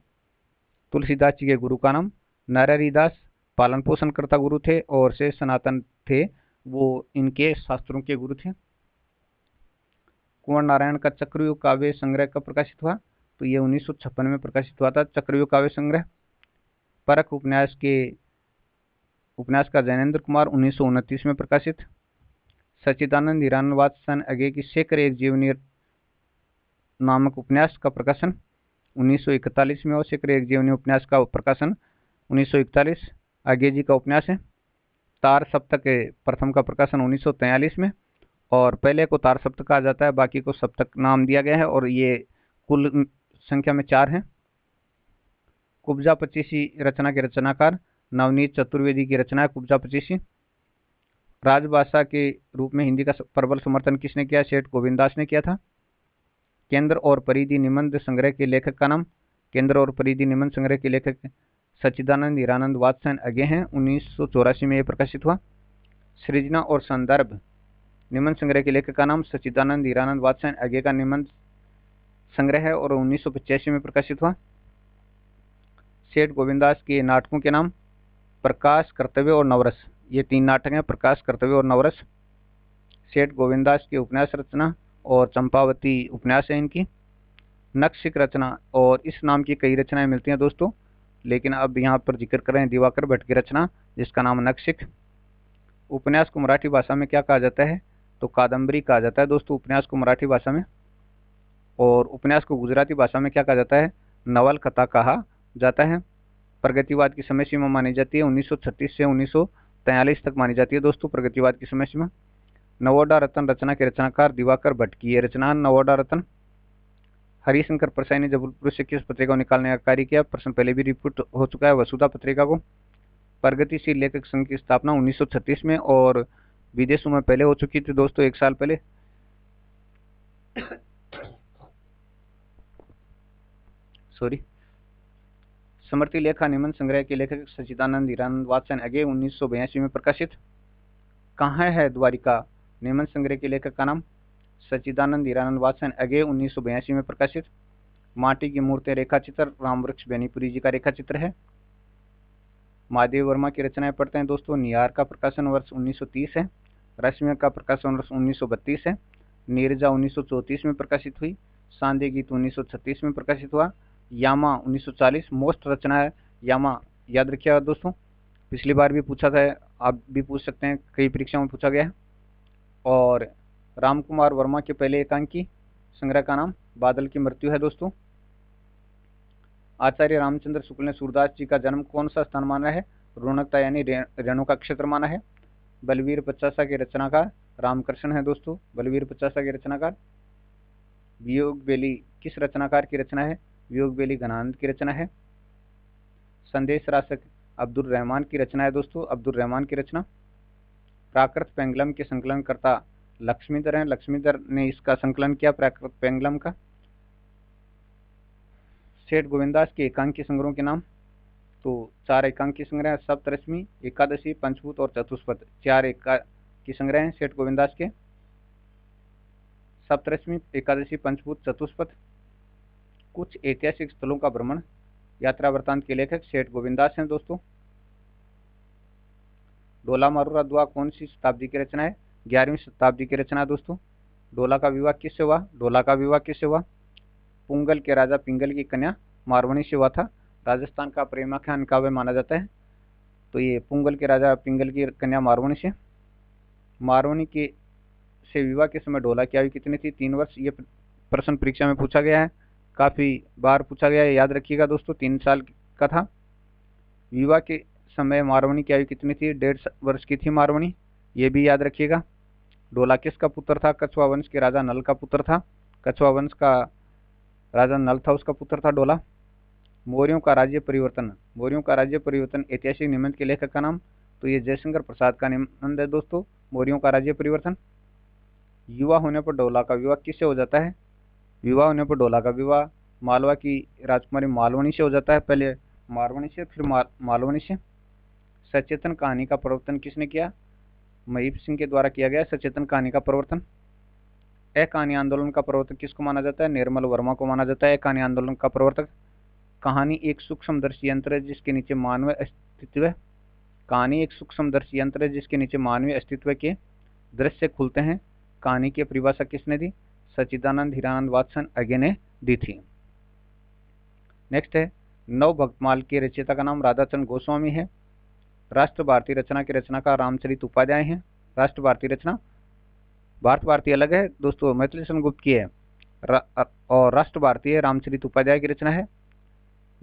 तुलसीदास जी के गुरु का नाम? नरहरिदास पालन पोषण करता गुरु थे और से सनातन थे, वो इनके शास्त्रों के गुरु थे। कुंवर नारायण का चक्रव्यूह काव्य संग्रह कब प्रकाशित हुआ? तो ये 1956 में प्रकाशित हुआ था चक्रव्यूह काव्य संग्रह। परख उपन्यास का जैनेन्द्र कुमार 1929 में प्रकाशित। सच्चिदानंद हीरानंद वात्सन आगे की शेखर एक जीवनी नामक उपन्यास का प्रकाशन 1941 में और शेखर एक जीवनी उपन्यास का प्रकाशन 1941 आगे जी का उपन्यास है। तार सप्तक प्रथम का प्रकाशन 1943 में, और पहले को तार सप्तक कहा जाता है, बाकी को सप्तक नाम दिया गया है, और ये कुल संख्या में 4 हैं। कुब्जा पचीसी रचना के रचनाकार नवनीत चतुर्वेदी की रचना है कुब्जा पचीसी। राजभाषा के रूप में हिंदी का प्रबल समर्थन किसने किया? सेठ गोविंददास ने किया था। केंद्र और परिधि निबंध संग्रह के लेखक का नाम? केंद्र और परिधि निबंध संग्रह के लेखक सच्चिदानंद हीरानंद वात्सन आगे हैं, 1984 में यह प्रकाशित हुआ। सृजना और संदर्भ निबंध संग्रह के लेखक का नाम? सच्चिदानंद हीरानंद वात्सन आगे का निबंध संग्रह है और 1985 में प्रकाशित हुआ। सेठ गोविंददास के नाटकों के नाम? प्रकाश, कर्तव्य और नवरस, ये 3 नाटक हैं, प्रकाश, कर्तव्य और नवरस। सेठ गोविंददास की उपन्यास रचना और चंपावती उपन्यास है इनकी। नक्शिक रचना, और इस नाम की कई रचनाएं मिलती हैं दोस्तों, लेकिन अब यहाँ पर जिक्र कर रहे हैं दिवाकर भट्ट की रचना जिसका नाम नक्शिक। उपन्यास को मराठी भाषा में क्या कहा जाता है? तो कादम्बरी कहा जाता है दोस्तों उपन्यास को मराठी भाषा में। और उपन्यास को गुजराती भाषा में क्या कहा जाता है? नवल कथा कहा जाता है। प्रगतिवाद की समय सीमा मानी जाती है 1936 से 1943 तक मानी जाती है दोस्तों प्रगतिवाद की समय सीमा। नवोढ़ा रत्न रचना के रचनाकार दिवाकर भट्ट की ये रचना नवोढ़ा रत्न। हरिशंकर परसाई ने जबलपुर से किस पत्रिका को निकालने का कार्य किया? प्रश्न पहले भी रिपीट हो चुका है, वसुधा पत्रिका को। प्रगतिशील लेखक संघ की स्थापना 1936 में और विदेशों में पहले हो चुकी थी दोस्तों, 1 साल पहले। सॉरी। समृति लेखा निबंध संग्रह के लेखक सच्चिदानंद हीरानंद वात्सन अगे 1982 में प्रकाशित। कहाँ है द्वारिका निबंध संग्रह के लेखक का नाम सच्चिदानंद हीरानंद वात्सन अगे 1982 में प्रकाशित। माटी की मूर्ति रेखा चित्र रामवृक्ष बेनीपुरी जी का रेखा चित्र है। महादेव वर्मा की रचनाएं पढ़ते हैं दोस्तों। निहार का प्रकाशन वर्ष 1930 है। रश्मि का प्रकाशन वर्ष 1932 है। नीरजा 1934 में प्रकाशित हुई। सांदे गीत 1936 में प्रकाशित हुआ। यामा 1940 मोस्ट रचना है यामा, याद रखिएगा दोस्तों, पिछली बार भी पूछा था, आप भी पूछ सकते हैं, कई परीक्षाओं में पूछा गया है। और रामकुमार वर्मा के पहले एकांकी संग्रह का नाम बादल की मृत्यु है दोस्तों। आचार्य रामचंद्र शुक्ल ने सूरदास जी का जन्म कौन सा स्थान माना है? रौनकता यानी रेणुका क्षेत्र माना है। बलवीर पचासा के रचनाकार रामकृष्ण है दोस्तों। बलवीर पचासा के रचनाकार। वियोग बेली किस रचनाकार की रचना है? वियोग बेली घनानंद की रचना है। संदेश राशक अब्दुल रहमान की रचना है दोस्तों। अब्दुल रहमान की रचना। प्राकृत पेंगलम के संकलनकर्ता लक्ष्मीधर हैं। लक्ष्मीधर ने इसका संकलन किया प्राकृत पेंगलम का। सेठ गोविंदास के एकांकी संग्रहों के नाम, तो 4 एकांकी संग्रह हैं, सप्तरश्मि, एकादशी, पंचभूत और चतुष्पद। 4 एकांकी संग्रह हैं सेठ गोविंदास के। सप्तरश्मि, एकादशी, पंचभूत, चतुष्पद। कुछ ऐतिहासिक स्थलों का भ्रमण यात्रा वृत्तांत के लेखक सेठ गोविंदास हैं दोस्तों। डोला मारूरा दुआ कौन सी शताब्दी की रचना है? 11वीं शताब्दी की रचना है दोस्तों। डोला का विवाह किससे हुआ? डोला का विवाह किससे हुआ? पुंगल के राजा पिंगल की कन्या मारवणी से हुआ था। राजस्थान का प्रेमाख्यान काव्य माना जाता है, तो ये पुंगल के राजा पिंगल की कन्या मारवणी से। मारवणी के से विवाह के समय डोला की आयु कितनी थी? 3 वर्ष। ये प्रश्न परीक्षा में पूछा गया है, काफी बार पूछा गया है, याद रखिएगा दोस्तों, 3 साल का था। विवाह के समय मारवणी की आयु कितनी थी? 1.5 वर्ष की थी मारवणी, ये भी याद रखिएगा। डोला किसका पुत्र था? कछुआ वंश के राजा नल का पुत्र था। कछुआ वंश का राजा नल था, उसका पुत्र था डोला। मौर्यों का राज्य परिवर्तन। मौर्यों का राज्य परिवर्तन ऐतिहासिक निबंध के लेखक का नाम, तो ये जयशंकर प्रसाद का निबंध है दोस्तों, मौर्यों का राज्य परिवर्तन। युवा होने पर डोला का विवाह किससे हो जाता है? विवाह होने पर डोला का विवाह मालवा की राजकुमारी मालवणी से हो जाता है, पहले मारवणी से फिर मालवणी से। सचेतन कहानी का प्रवर्तन किसने किया? महीप सिंह के द्वारा किया गया सचेतन कहानी का प्रवर्तन। कहानी आंदोलन का प्रवर्तक किसको माना जाता है? निर्मल वर्मा को माना जाता है कहानी आंदोलन का प्रवर्तक। कहानी एक सूक्ष्मदर्शी यंत्र है जिसके नीचे मानवीय अस्तित्व है। कहानी एक सूक्ष्मदर्शी यंत्र है जिसके नीचे मानवीय अस्तित्व के दृश्य खुलते हैं। कहानी की परिभाषा किसने दी? सच्चिदानंद हीरानंद वात्सन अगे ने दी थी। नेक्स्ट है नव भक्तमाल के रचयिता का नाम राधाचंद्र गोस्वामी है। राष्ट्र भारती रचना के रचनाकार रामचरित उपाध्याय हैं। राष्ट्र भारती रचना, भारत भारती अलग है दोस्तों, मैथिली गुप्त की है, और राष्ट्र भारती रामचरित उपाध्याय की रचना है।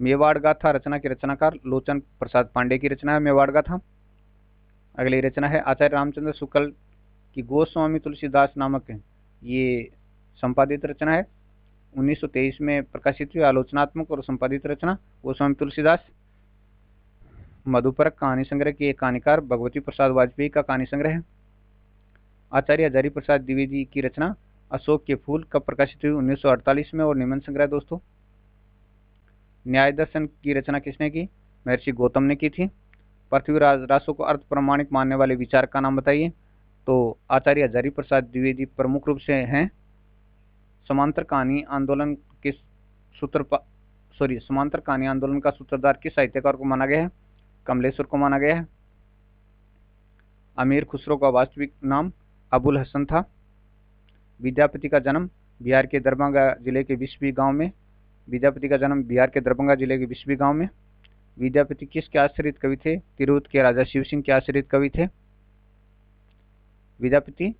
मेवाड़ गाथा रचना के रचनाकार लोचन प्रसाद पांडे की रचना है मेवाड़ गाथा। अगली रचना है आचार्य रामचंद्र शुक्ल की गोस्वामी तुलसीदास नामक, ये संपादित रचना है, 1923 में प्रकाशित हुई आलोचनात्मक और संपादित रचना गोस्वामी तुलसीदास। मधुपर्क कहानी संग्रह के कहानीकार भगवती प्रसाद वाजपेयी का कहानी संग्रह है। आचार्य हजारी प्रसाद द्विवेदी की रचना अशोक के फूल कब प्रकाशित हुई? 1948 में, और निबंध संग्रह दोस्तों। न्याय दर्शन की रचना किसने की? महर्षि गौतम ने की थी। पृथ्वीराज रासो को अर्थ प्रमाणिक मानने वाले विचार का नाम बताइए, तो आचार्य हजारी प्रसाद द्विवेदी प्रमुख रूप से हैं। समांतर कहानी आंदोलन के समांतर कहानी आंदोलन का सूत्रधार किस साहित्यकार को माना गया है? कमलेश्वर को माना गया है। अमीर खुसरो का वास्तविक नाम अबुल हसन था। विद्यापति का जन्म बिहार के दरभंगा जिले के विश्वी गांव में। विद्यापति का जन्म बिहार के दरभंगा जिले के विश्वी गांव में। विद्यापति किसके आश्रित कवि थे? तिरहुत के राजा शिव सिंह के आश्रित कवि थे। विद्यापति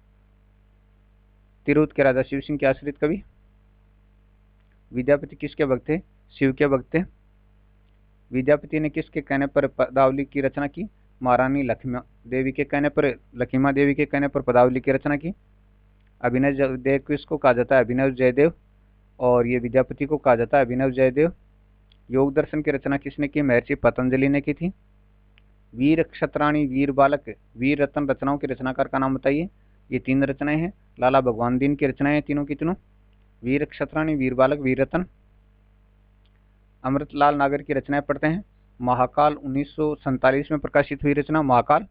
तिरहुत के राजा शिव सिंह के आश्रित कवि। विद्यापति किसके भक्त थे? शिव के भक्त थे। विद्यापति ने किसके कहने पर पदावली की रचना की? महारानी लखीमा देवी के कहने पर पदावली की रचना की। अभिनव जयदेव किसको कहा जाता है? अभिनव जयदेव। और ये विद्यापति को कहा जाता है अभिनव जयदेव। योग दर्शन की रचना किसने की? महर्षि पतंजलि ने की थी। वीर क्षत्राणी, वीर बालक, वीर रत्न रचनाओं के रचनाकार का नाम बताइए। ये 3 रचनाएं हैं, लाला भगवान दीन की रचनाएं तीनों की तीनों। वीर क्षत्राणी, वीर बालक, वीर रत्न। अमृतलाल नागर की रचनाएं पढ़ते हैं। महाकाल 1947 में प्रकाशित हुई रचना महाकाल।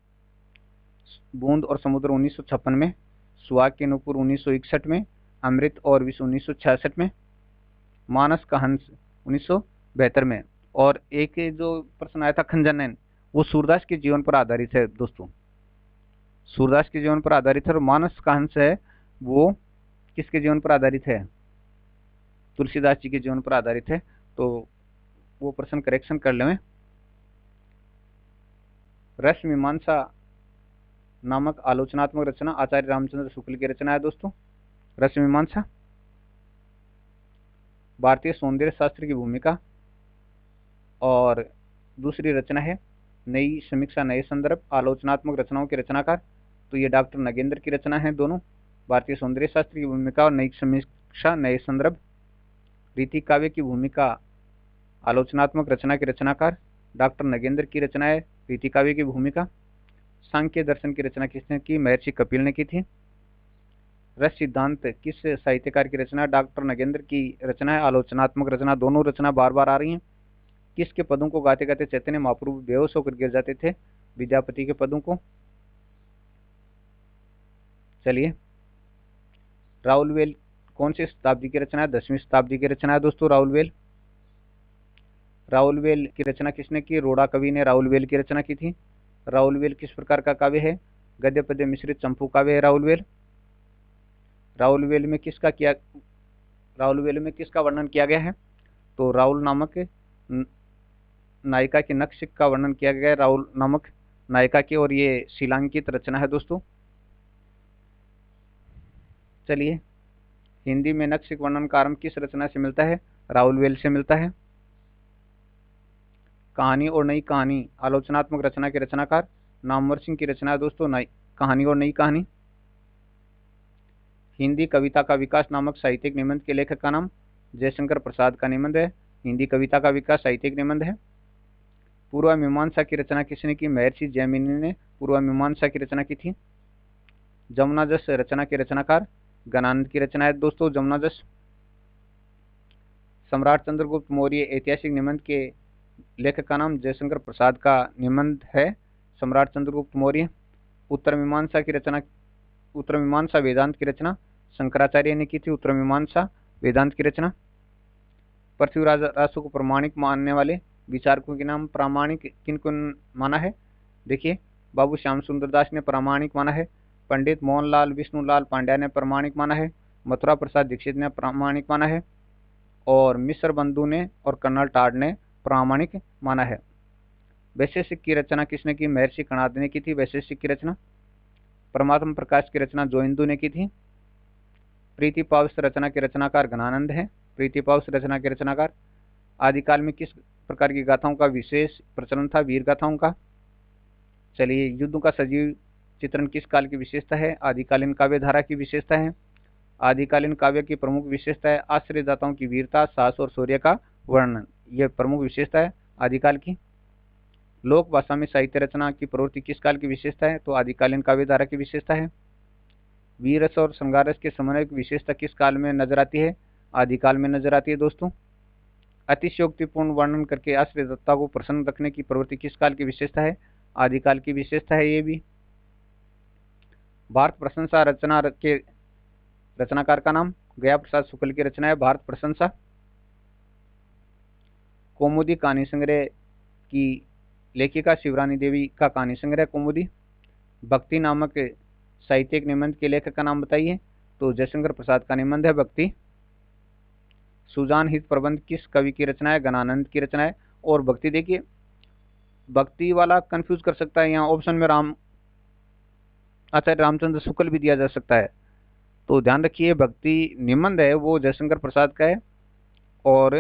बूंद और समुद्र 1956 में। सुहाग के नूपुर 1961 में। अमृत और विष 1966 में। मानस का हंस 1972 में। और एक जो प्रश्न आया था खंजन, वो सूरदास के जीवन पर आधारित है दोस्तों। सूरदास के जीवन पर आधारित है। और मानस का हंस है वो किसके जीवन पर आधारित है? तुलसीदास जी के जीवन पर आधारित है। तो वो प्रश्न करेक्शन कर लें। रस मीमांसा नामक आलोचनात्मक रचना आचार्य रामचंद्र शुक्ल की रचना है दोस्तों, रस मीमांसा। भारतीय सौंदर्य शास्त्र की भूमिका। और दूसरी रचना है नई समीक्षा नए संदर्भ, आलोचनात्मक रचनाओं के रचनाकार। तो ये डॉक्टर नगेंद्र की रचना है दोनों, भारतीय सौंदर्य शास्त्र की भूमिका और नई समीक्षा नए संदर्भ। रीति काव्य की भूमिका, आलोचनात्मक रचना के रचनाकार डॉक्टर नगेंद्र की रचना है रीति काव्य की भूमिका। सांख्य दर्शन की रचना किसने की? महर्षि कपिल ने की थी। रस सिद्धांत किस साहित्यकार की रचना? डॉक्टर नगेंद्र की रचना है आलोचनात्मक रचना। दोनों रचना बार बार आ रही हैं। किसके पदों को गाते गाते चैतन्य महाप्रभु बेहोश होकर गिर जाते थे? विद्यापति के पदों को। चलिए, राउलवेल कौन सी शताब्दी की रचना है? 10वीं शताब्दी की रचना है दोस्तों राउलवेल। राउलवेल की रचना किसने की? रोड़ा कवि ने राउलवेल की रचना की थी। राउलवेल किस प्रकार का काव्य है? गद्य पद्य मिश्रित चंपू काव्य है राउलवेल। राउलवेल में किसका वर्णन किया गया है? तो राहुल नामक नायिका के नक्श का वर्णन किया गया है, राहुल नामक नायिका की। और ये शिलांकित रचना है दोस्तों। चलिए, हिंदी में नक्श वर्णन का आरंभ किस रचना से मिलता है? राउलवेल से मिलता है। कहानी और नई कहानी आलोचनात्मक रचना के रचनाकार नामवर सिंह की रचना है दोस्तों, नई कहानी और नई कहानी। हिंदी कविता का विकास नामक साहित्यिक निबंध के लेखक का नाम? जयशंकर प्रसाद का निबंध है हिंदी कविता का विकास साहित्यिक निबंध है। पूर्व मीमांसा की रचना किसने की? महर्षि जैमिनी ने पूर्व मीमांसा की रचना की थी। जमुना जस रचना के रचनाकार गणानंद की रचना है दोस्तों जमुना जस। सम्राट चंद्रगुप्त मौर्य ऐतिहासिक निबंध के लेखक का नाम? जयशंकर प्रसाद का निबंध है सम्राट चंद्रगुप्त मौर्य। उत्तर मीमांसा वेदांत की रचना शंकराचार्य ने की थी। उत्तर मीमांसा वेदांत की रचना। पृथ्वीराज रासो को प्रामाणिक मानने वाले विचारकों के नाम? प्रामाणिक किनको माना है? देखिए, बाबू श्याम सुंदर दास ने प्रामाणिक माना है। पंडित मोहनलाल विष्णुलाल पांड्या ने प्रामाणिक माना है। मथुरा प्रसाद दीक्षित ने प्रामाणिक माना है। और मिश्र बंधु ने और कर्नल टाड ने प्रामाणिक माना है। वैशेषिक की रचना किसने की? महर्षि कणाद ने की थी वैशेषिक की रचना। परमात्म प्रकाश की रचना जोइंदू ने की थी। प्रीति पावस रचना के रचनाकार घनानंद है। प्रीति पावस रचना के रचनाकार। आदिकाल में किस प्रकार की गाथाओं का विशेष प्रचलन था? वीर गाथाओं का। चलिए, युद्ध का सजीव चित्रण किस काल की विशेषता है? आदिकालीन काव्य धारा की विशेषता है। आदिकालीन काव्य की प्रमुख विशेषता है आश्रयदाताओं की वीरता, साहस और शौर्य का वर्णन। यह प्रमुख विशेषता है आदिकाल की। लोक भाषा में साहित्य रचना की प्रवृत्ति किस काल की विशेषता है? तो आदिकालीन काव्य धारा की विशेषता है। वीर रस और श्रृंगार रस के समन्वय की विशेषता किस काल में नजर आती है? आदिकाल में नजर आती है दोस्तों। अतिशयोक्तिपूर्ण वर्णन करके आश्रयदाता को प्रसन्न रखने की प्रवृत्ति किस काल की विशेषता है? आदिकाल की विशेषता है ये भी। भारत प्रशंसा रचना के रचनाकार का नाम? गया प्रसाद शुक्ल की रचना है भारत प्रशंसा। कौमुदी कहानी संग्रह की लेखिका शिवरानी देवी का कहानी संग्रह कौमुदी। भक्ति नामक साहित्यिक निबंध के लेखक का नाम बताइए? तो जयशंकर प्रसाद का निबंध है भक्ति। सुजान हित प्रबंध किस कवि की रचना है? घनानंद की रचना है। और भक्ति, देखिए, भक्ति वाला कंफ्यूज कर सकता है, यहाँ ऑप्शन में आचार्य रामचंद्र शुक्ल भी दिया जा सकता है। तो ध्यान रखिए, भक्ति निबंध है वो जयशंकर प्रसाद का है। और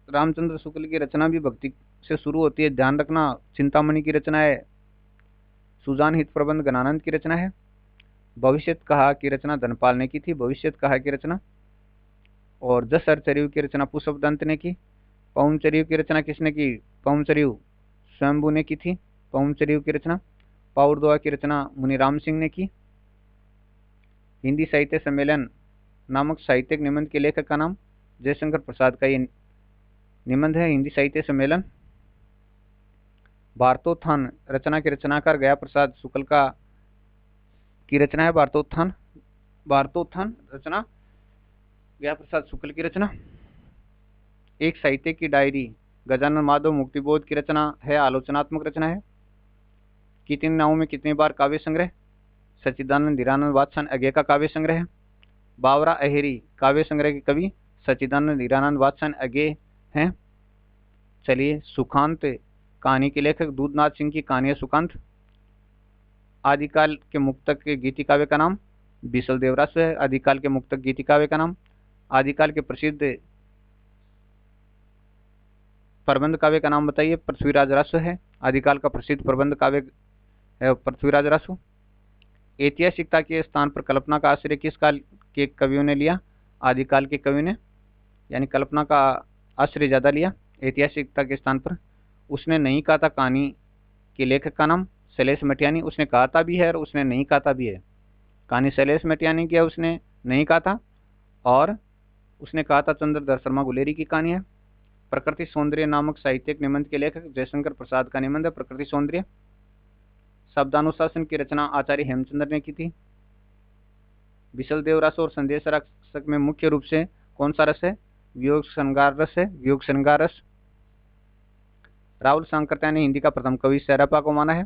रामचंद्र शुक्ल की रचना भी भक्ति से शुरू होती है, ध्यान रखना। चिंतामणि की रचना है। सुजान हित प्रबंध गणानंद की रचना है। भविष्यत कहा की रचना धनपाल ने की थी, भविष्यत कहा की रचना। और जसरचर्यु की रचना पुष्पदंत ने की। पवनचर्यु की रचना किसने की? पवनचर्यु स्वयंभू ने की थी पवनचर्यु की रचना। पाउरदोआ की रचना मुनिराम सिंह ने की। हिंदी साहित्य सम्मेलन नामक साहित्यिक निबंध के लेखक का नाम? जयशंकर प्रसाद का ये निबंध है, हिंदी साहित्य सम्मेलन। भारतोत्थान रचना के रचनाकार गया प्रसाद शुक्ल का की रचना है। भारतोत्थान, भारतोत्थान रचना गया प्रसाद शुक्ल की रचना। एक साहित्य की डायरी गजानन माधव मुक्तिबोध की रचना है, आलोचनात्मक रचना है। कितनी नावों में कितनी बार काव्य संग्रह? सच्चिदानंद हीरानंद वात्स्ययन अज्ञे का काव्य संग्रह है। बावरा अहेरी काव्य संग्रह के कवि सच्चिदानंद हीरानंद वात्स्ययन अज्ञे हैं। चलिए, सुखांत कहानी के लेखक दूधनाथ सिंह की कहानी है सुखांत। आदिकाल के मुक्तक के गीति काव्य का नाम? बीसल देवरासु है आदिकाल के मुक्तक गीति काव्य का नाम। आदिकाल के प्रसिद्ध प्रबंध काव्य का नाम बताइए? पृथ्वीराज रासु है आदिकाल का प्रसिद्ध प्रबंध काव्य है पृथ्वीराज रासु। ऐतिहासिकता के स्थान पर कल्पना का आश्रय किस काल के कवियों ने लिया? आदिकाल के कवियों ने, यानी कल्पना का आश्रय ज्यादा लिया ऐतिहासिकता के स्थान पर। उसने नहीं कहा था कहानी के लेखक का नाम? शैलेश मटियानी। उसने कहा था भी है और उसने नहीं कहा था भी है। कहानी शैलेश मटियानी की है, उसने नहीं कहा था, और उसने कहा था चंद्रधर शर्मा गुलेरी की कहानी है। प्रकृति सौंदर्य नामक साहित्यिक निबंध के लेखक जयशंकर प्रसाद का निबंध है प्रकृति सौंदर्य। शब्दानुशासन की रचना आचार्य हेमचंद्र ने की थी। विशल देवरास और संदेश रक्षक में मुख्य रूप से कौन सा रस है? वियोग श्रृंगार रस है, वियोग श्रृंगार रस। राहुल सांकृत्या ने हिंदी का प्रथम कवि शेरप्पा को माना है।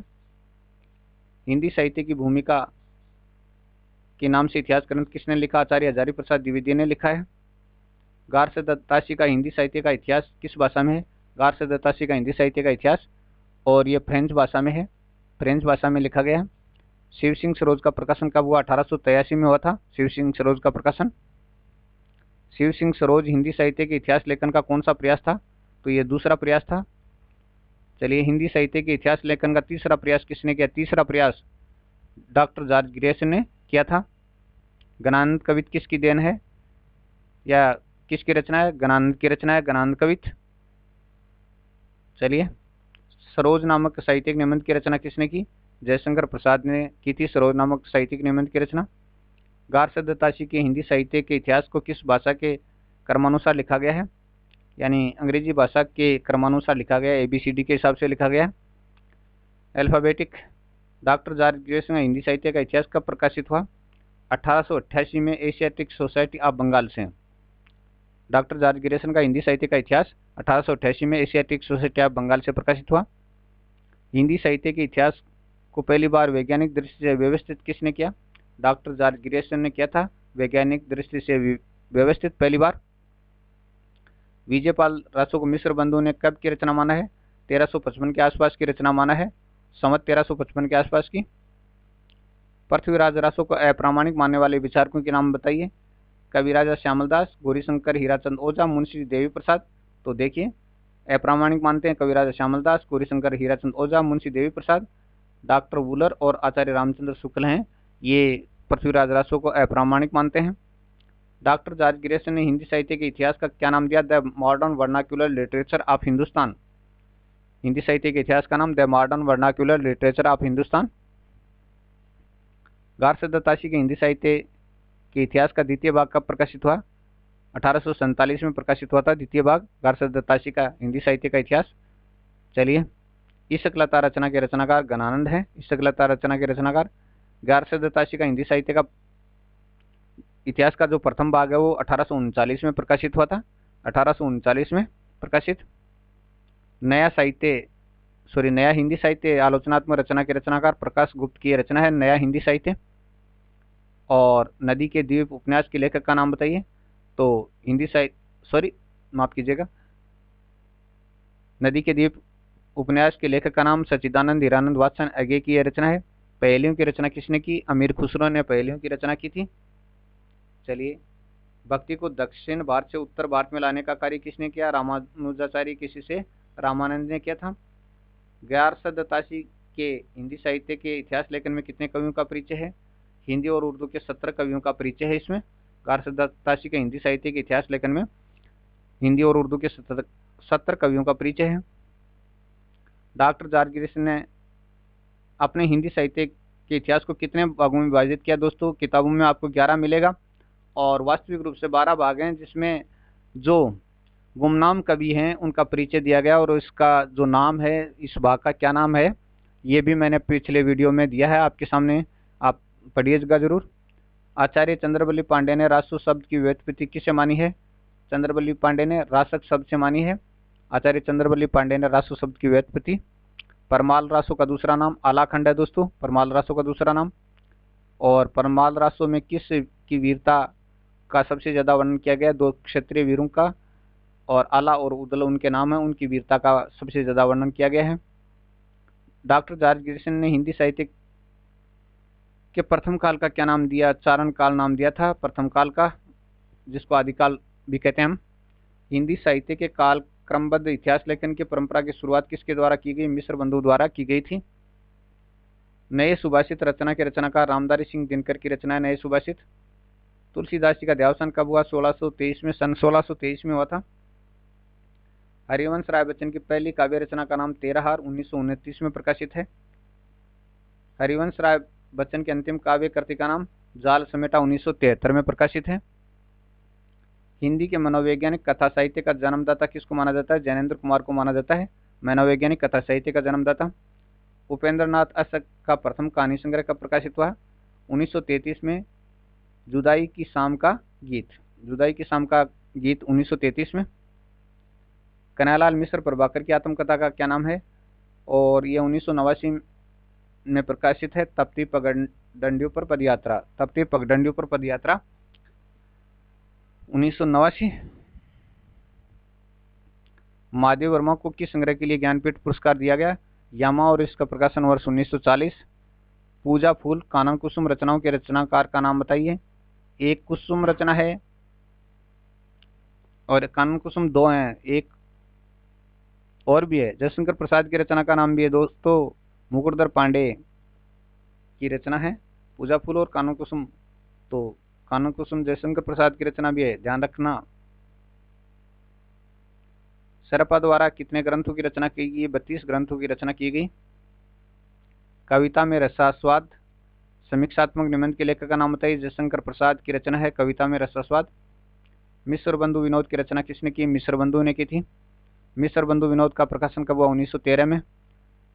हिंदी साहित्य की भूमिका के नाम से इतिहास ग्रंथ किसने लिखा? आचार्य हजारी प्रसाद द्विवेदी ने लिखा है। गार्स दत्ताशी का हिंदी साहित्य का इतिहास किस भाषा में है? गार्स दत्ताशी का हिंदी साहित्य का इतिहास, और ये फ्रेंच भाषा में है, फ्रेंच भाषा में लिखा गया है। शिव सिंह सरोज का प्रकाशन कब हुआ? 1883 में हुआ था शिव सिंह सरोज का प्रकाशन। शिव सिंह सरोज हिंदी साहित्य के इतिहास लेखन का कौन सा प्रयास था? तो ये दूसरा प्रयास था। चलिए, हिंदी साहित्य के इतिहास लेखन का तीसरा प्रयास किसने किया? तीसरा प्रयास डॉक्टर जॉर्ज ग्रेस ने किया था। गणानंद कवित किसकी देन है या किसकी रचना है? गणानंद की रचना है, गणानंद कवित। चलिए, सरोज नामक साहित्यिक निबंध की रचना किसने की? जयशंकर प्रसाद ने की थी सरोज नामक साहित्यिक निबंध की रचना। गार्स दत्ताशी के हिंदी साहित्य के इतिहास को किस भाषा के क्रमानुसार लिखा गया है? यानी अंग्रेजी भाषा के क्रमानुसार लिखा गया है, ABCD के हिसाब से लिखा गया है, अल्फाबेटिक। डॉक्टर जॉर्ज ग्रेस का हिंदी साहित्य का इतिहास कब प्रकाशित हुआ? 1888 में एशियाटिक सोसाइटी ऑफ बंगाल से। डॉक्टर जॉर्ज ग्रेसन का हिंदी साहित्य का इतिहास 1888 में एशियाटिक सोसाइटी ऑफ बंगाल से प्रकाशित हुआ। हिंदी साहित्य के इतिहास को पहली बार वैज्ञानिक दृष्टि से व्यवस्थित किसने किया? डॉक्टर जॉर्ज ग्रेसन ने किया था वैज्ञानिक दृष्टि से व्यवस्थित पहली बार। विजयपाल रासो को मिश्र बंधुओं ने कब की रचना माना है? 1355 के आसपास की रचना माना है, संवत 1355 के आसपास की। पृथ्वीराज रासो को अप्रामाणिक मानने वाले विचारकों के नाम बताइए? कविराजा श्यामलदास, गौरीशंकर हीराचंद ओझा, मुंशी देवी प्रसाद। तो देखिए, अप्रामाणिक मानते हैं कविराजा श्यामलदास, गौरीशंकर हीराचंद ओझा, मुंशी देवी प्रसाद। डॉक्टर वुलर और आचार्य रामचंद्र शुक्ल हैं, ये पृथ्वीराज रासो को अप्रामाणिक मानते हैं। डॉक्टर जॉर्ज ग्रेसन ने हिंदी साहित्य के इतिहास का क्या नाम दिया? The modern vernacular literature of Hindustan. Hindi साहित्य के इतिहास का नाम the modern vernacular literature of Hindustan. Garcin de Tassy के हिंदी साहित्य के इतिहास का द्वितीय भाग कब प्रकाशित हुआ? 1847 में प्रकाशित हुआ था द्वितीय भाग गार्स दत्ताशी का हिंदी साहित्य का इतिहास। चलिए, ईशकलता रचना के रचनाकार गणानंद है। ईशकलता रचना के रचनाकार। गार्स दत्ताशी का हिंदी साहित्य का इतिहास का जो प्रथम भाग है वो 1839 में प्रकाशित हुआ था, 1839 में प्रकाशित। नया हिंदी साहित्य आलोचनात्मक रचना के रचनाकार प्रकाश गुप्त की रचना है नया हिंदी साहित्य। और नदी के द्वीप उपन्यास के लेखक का नाम बताइए? तो माफ कीजिएगा, नदी के द्वीप उपन्यास के लेखक का नाम सच्चिदानंद हीरानंद वात्स्ययन अज्ञे की यह रचना है। पहेलियों की रचना किसने की? अमीर खुसरो ने पहेलियों की रचना की थी। चलिए, भक्ति को दक्षिण भारत से उत्तर भारत में लाने का कार्य किसने किया? रामानुजाचार्य किसी से रामानंद ने किया था। 1187 के हिंदी साहित्य के इतिहास लेखन में कितने कवियों का परिचय है? हिंदी और उर्दू के 17 कवियों का परिचय है इसमें। 1187 के हिंदी साहित्य के इतिहास लेखन में हिंदी और उर्दू के 17 कवियों का परिचय है। डॉक्टर जॉर्ज ग्रिशन ने अपने हिंदी साहित्य के इतिहास को कितने भागों में विभाजित किया? दोस्तों किताबों में आपको 11 मिलेगा और वास्तविक रूप से 12 भाग हैं, जिसमें जो गुमनाम कवि हैं उनका परिचय दिया गया और इसका जो नाम है, इस भाग का क्या नाम है, ये भी मैंने पिछले वीडियो में दिया है आपके सामने, आप पढ़िएगा जरूर। आचार्य चंद्रवल्ली पांडे ने रासो शब्द की व्युत्पत्ति किससे मानी है? चंद्रवल्ली पांडे ने रासक शब्द से मानी है। आचार्य चंद्रवल्ली पांडे ने रासो शब्द की व्युत्पत्ति। परमाल रासो का दूसरा नाम आलाखंड है दोस्तों, परमाल रासो का दूसरा नाम। और परमाल रासो में किस की वीरता का सबसे ज्यादा वर्णन किया गया? 2 क्षत्रिय वीरों का, और आला और उदल उनके नाम है, उनकी वीरता का सबसे ज्यादा वर्णन किया गया है। डॉक्टर जॉर्ज ग्रिशन ने हिंदी साहित्य के प्रथम काल का क्या नाम दिया? चारण काल नाम दिया था प्रथम काल का, जिसको आदिकाल भी कहते हैं हम। हिंदी साहित्य के काल क्रमबद्ध इतिहास लेखन की परंपरा की शुरुआत किसके द्वारा की गई? मिश्र बंधु द्वारा की गई थी। नए सुभाषित रचना के रचनाकार रामधारी सिंह दिनकर की रचना है नए सुभाषित। तुलसीदास जी का देहावसान कब हुआ? 1623 में, सन 1623 में हुआ था। हरिवंश राय बच्चन की पहली काव्य रचना का नाम तेरहार 1929 में प्रकाशित है। हरिवंश राय बच्चन के अंतिम काव्य कृति का नाम जाल समेटा 1973 में प्रकाशित है। हिंदी के मनोवैज्ञानिक कथा साहित्य का जन्मदाता किसको माना जाता है? ज्ञानेंद्र कुमार को माना जाता है मनोवैज्ञानिक कथा साहित्य का जन्मदाता। उपेंद्र नाथ अशक का प्रथम कहानी संग्रह कब प्रकाशित हुआ? 1933 में। जुदाई की शाम का गीत, जुदाई की शाम का गीत 1933 में। कन्हैयालाल मिश्र प्रभाकर की आत्मकथा का क्या नाम है? और ये 1989 में प्रकाशित है, तपती पगडंडियों पर पदयात्रा, तपती पगडंडियों पर पदयात्रा 1989। महादेव वर्मा को किस संग्रह के लिए ज्ञानपीठ पुरस्कार दिया गया? यामा, और इसका प्रकाशन वर्ष 1940। पूजा फूल कानन कुसुम रचनाओं के रचनाकार का नाम बताइए। एक कुसुम रचना है और कानन कुसुम 2 हैं, एक और भी है। जयशंकर प्रसाद की रचना का नाम भी है दोस्तों, मुकुटधर पांडे की रचना है पूजा फूल और कानन कुसुम। तो कानन कुसुम जयशंकर प्रसाद की रचना भी है, ध्यान रखना। सरपा द्वारा कितने ग्रंथों की रचना की गई? 32 ग्रंथों की रचना की गई। कविता में रसास्वाद समीक्षात्मक निबंध के लेखक का नाम बताइए। जयशंकर प्रसाद की रचना है कविता में रसास्वाद। मिश्र बंधु विनोद की रचना किसने की? मिश्र बंधु ने की थी। मिश्र बंधु विनोद का प्रकाशन कब हुआ? 1913 में।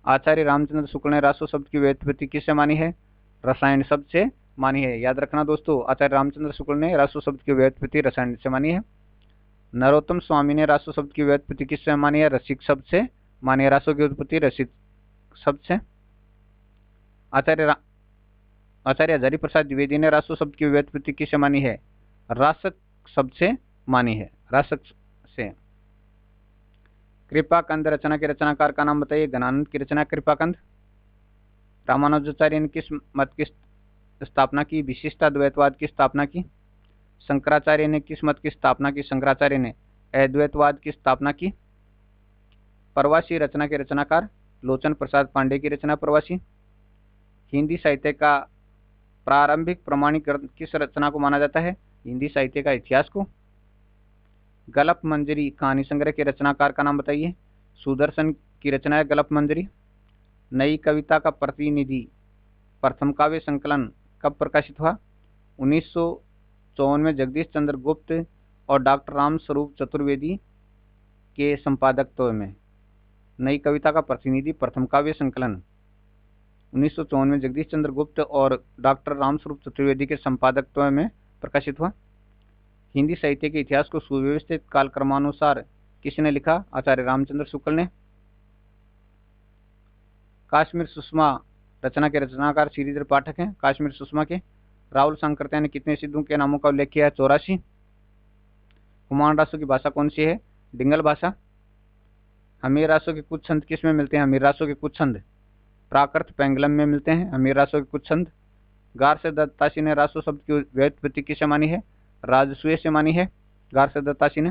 आचार्य रामचंद्र शुक्ल ने रासो शब्द की व्युत्पत्ति किससे मानी है? रसायन शब्द से मानी है, याद रखना दोस्तों। आचार्य रामचंद्र शुक्ल ने रासो शब्द की व्युत्पत्ति रसायन से मानी है। नरोत्तम स्वामी ने रासो शब्द की व्युत्पत्ति किससे मानी है? रसिक शब्द से मानी है, रासो की उत्पत्ति रसिक शब्द से। आचार्य हजारी प्रसाद द्विवेदी ने रासो शब्द की व्युत्पत्ति किससे मानी है? रासक शब्द से मानी है, रासक से। कृपाकंद रचना के रचनाकार का नाम बताइए। गणानंद की रचना कृपाकंद। रामानुजाचार्य ने किस मत की स्थापना की? विशिष्टाद्वैतवाद की स्थापना की। शंकराचार्य ने किस मत की स्थापना की? शंकराचार्य ने अद्वैतवाद की स्थापना की। प्रवासी रचना के रचनाकार लोचन प्रसाद पांडे की रचना प्रवासी। हिंदी साहित्य का प्रारंभिक प्रमाणीकरण किस रचना को माना जाता है? हिंदी साहित्य का इतिहास को। गलप मंजरी कहानी संग्रह के रचनाकार का नाम बताइए। सुदर्शन की रचना है गलप मंजरी। नई कविता का प्रतिनिधि प्रथम काव्य संकलन कब प्रकाशित हुआ? 1954 में जगदीश चंद्र गुप्त और डॉक्टर राम स्वरूप चतुर्वेदी के संपादकत्व में। नई कविता का प्रतिनिधि प्रथम काव्य संकलन 1954 में जगदीश चंद्र गुप्त और डॉक्टर राम स्वरूप चतुर्वेदी के संपादकत्व में प्रकाशित हुआ। हिंदी साहित्य के इतिहास को सुव्यवस्थित कालक्रमानुसार किसने लिखा? आचार्य रामचंद्र शुक्ल ने। काश्मीर सुषमा रचना के रचनाकार श्रीधर पाठक हैं, काश्मीर सुषमा के। राहुल सांकृत्य ने कितने सिद्धों के नामों का उल्लेख किया है? 84। हुमायूं रासो की भाषा कौन सी है? डिंगल भाषा। हमीर रासो के कुछ छंद किस में मिलते हैं? हमीर रासो के कुछ छंद प्राकृत पेंगलम में मिलते हैं। हमीर रासो के कुछ छंद। गार से दत्तासी ने रासो शब्द की व्युत्पत्ति किससे मानी है? राजसूय से मानी है, गार से दत्तासी ने।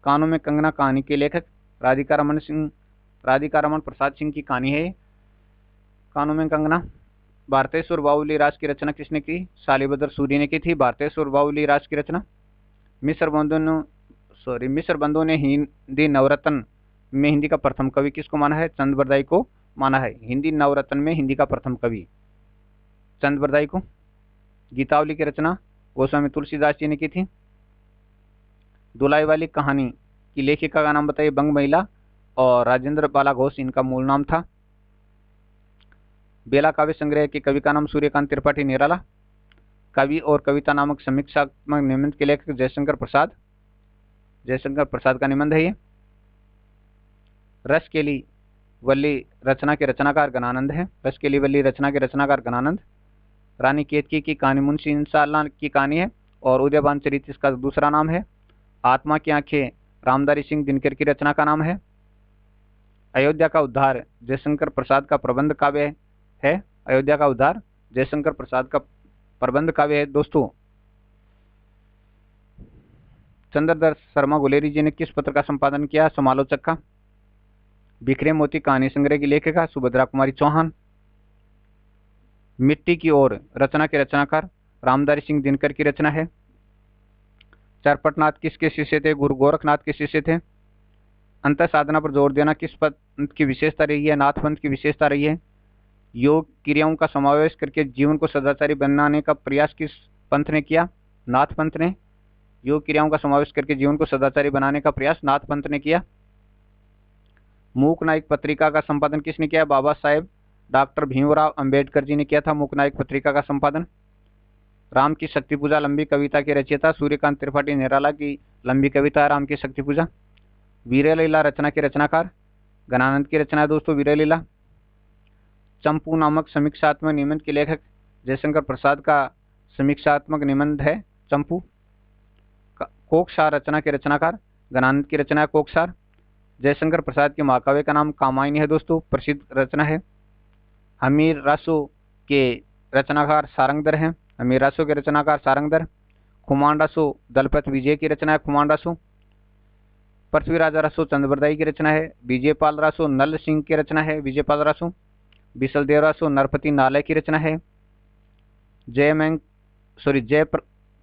कानों में कंगना कहानी के लेखक राधिका रमन प्रसाद सिंह की कहानी है। कानों में कंगना। भारतेश्वर बाहुली रास की रचना किसने की? शालिभद्र सूरी ने की थी भारतेश्वर बाहुली रास की रचना। मिस्र बंधु ने हिंदी नवरत्न में हिंदी का प्रथम कवि किसको माना है? चंद बरदाई को माना है हिंदी नवरत्न में हिंदी का प्रथम कवि चंद बरदाई को। गीतावली की रचना गोस्वामी तुलसीदास जी ने की थी। दुलाई वाली कहानी की लेखिका का नाम बताइए? बंग महिला और राजेंद्र बाला घोष इनका मूल नाम था। बेला काव्य संग्रह के कवि का नाम सूर्यकांत त्रिपाठी निराला। कवि और कविता नामक समीक्षात्मक निबंध के लेखक जयशंकर प्रसाद का निबंध है ये। रसकेली वल्ली रचना के रचनाकार गणानंद है। रसकेली वल्ली रचना के रचनाकार गणानंद। रानी केतकी की कहानी मुंशी इंसाल्लाह की कहानी है और उदयभान चरित इसका दूसरा नाम है। आत्मा की आंखें रामधारी सिंह दिनकर की रचना का नाम है। अयोध्या का उद्धार जयशंकर प्रसाद का प्रबंध काव्य है। अयोध्या का उद्धार जयशंकर प्रसाद का प्रबंध काव्य है दोस्तों। चंद्रदत्त शर्मा गुलेरी जी ने किस पत्र का संपादन किया? समालोचक का। बिखरे मोती कहानी संग्रह की लेखिका सुभद्रा कुमारी चौहान। मिट्टी की ओर रचना के रचनाकार रामधारी सिंह दिनकर की रचना है। चरपटनाथ किसके शिष्य थे? गुरु गोरखनाथ के शिष्य थे। अंत साधना पर जोर देना किस पंथ की विशेषता रही है? नाथ पंथ की विशेषता रही है। योग क्रियाओं का समावेश करके जीवन को सदाचारी बनाने का प्रयास किस पंथ ने किया? नाथ पंथ ने। योग क्रियाओं का समावेश करके जीवन को सदाचारी बनाने का प्रयास नाथ पंथ ने किया। मूक नायक पत्रिका का संपादन किसने किया? बाबा साहेब डॉक्टर भीमराव अंबेडकर जी ने किया था मूक नायक पत्रिका का संपादन। राम की शक्ति पूजा लंबी कविता के रचयिता सूर्यकांत त्रिपाठी निराला की लंबी कविता है राम की शक्ति पूजा। वीरलीला रचना के रचनाकार गणानंद की रचना है दोस्तों वीरलीला। चंपू नामक समीक्षात्मक निबंध के लेखक जयशंकर प्रसाद का समीक्षात्मक निबंध है चंपू। कोकसार रचना के रचनाकार गणानंद की रचना है कोकसार। जयशंकर प्रसाद के महाकाव्य का नाम कामायनी है दोस्तों, प्रसिद्ध रचना है। हमीर रासो के रचनाकार सारंगधर हैं। हमीर रासो के रचनाकार सारंगधर। खुमान रासो दलपत विजय की रचना है खुमान रासो। पृथ्वी राजा रासो चंद्रबरदाई की रचना है। विजयपाल रासो नल सिंह की रचना है विजयपाल रासो। बिसलदेव रासो नरपति नालय की रचना है। जय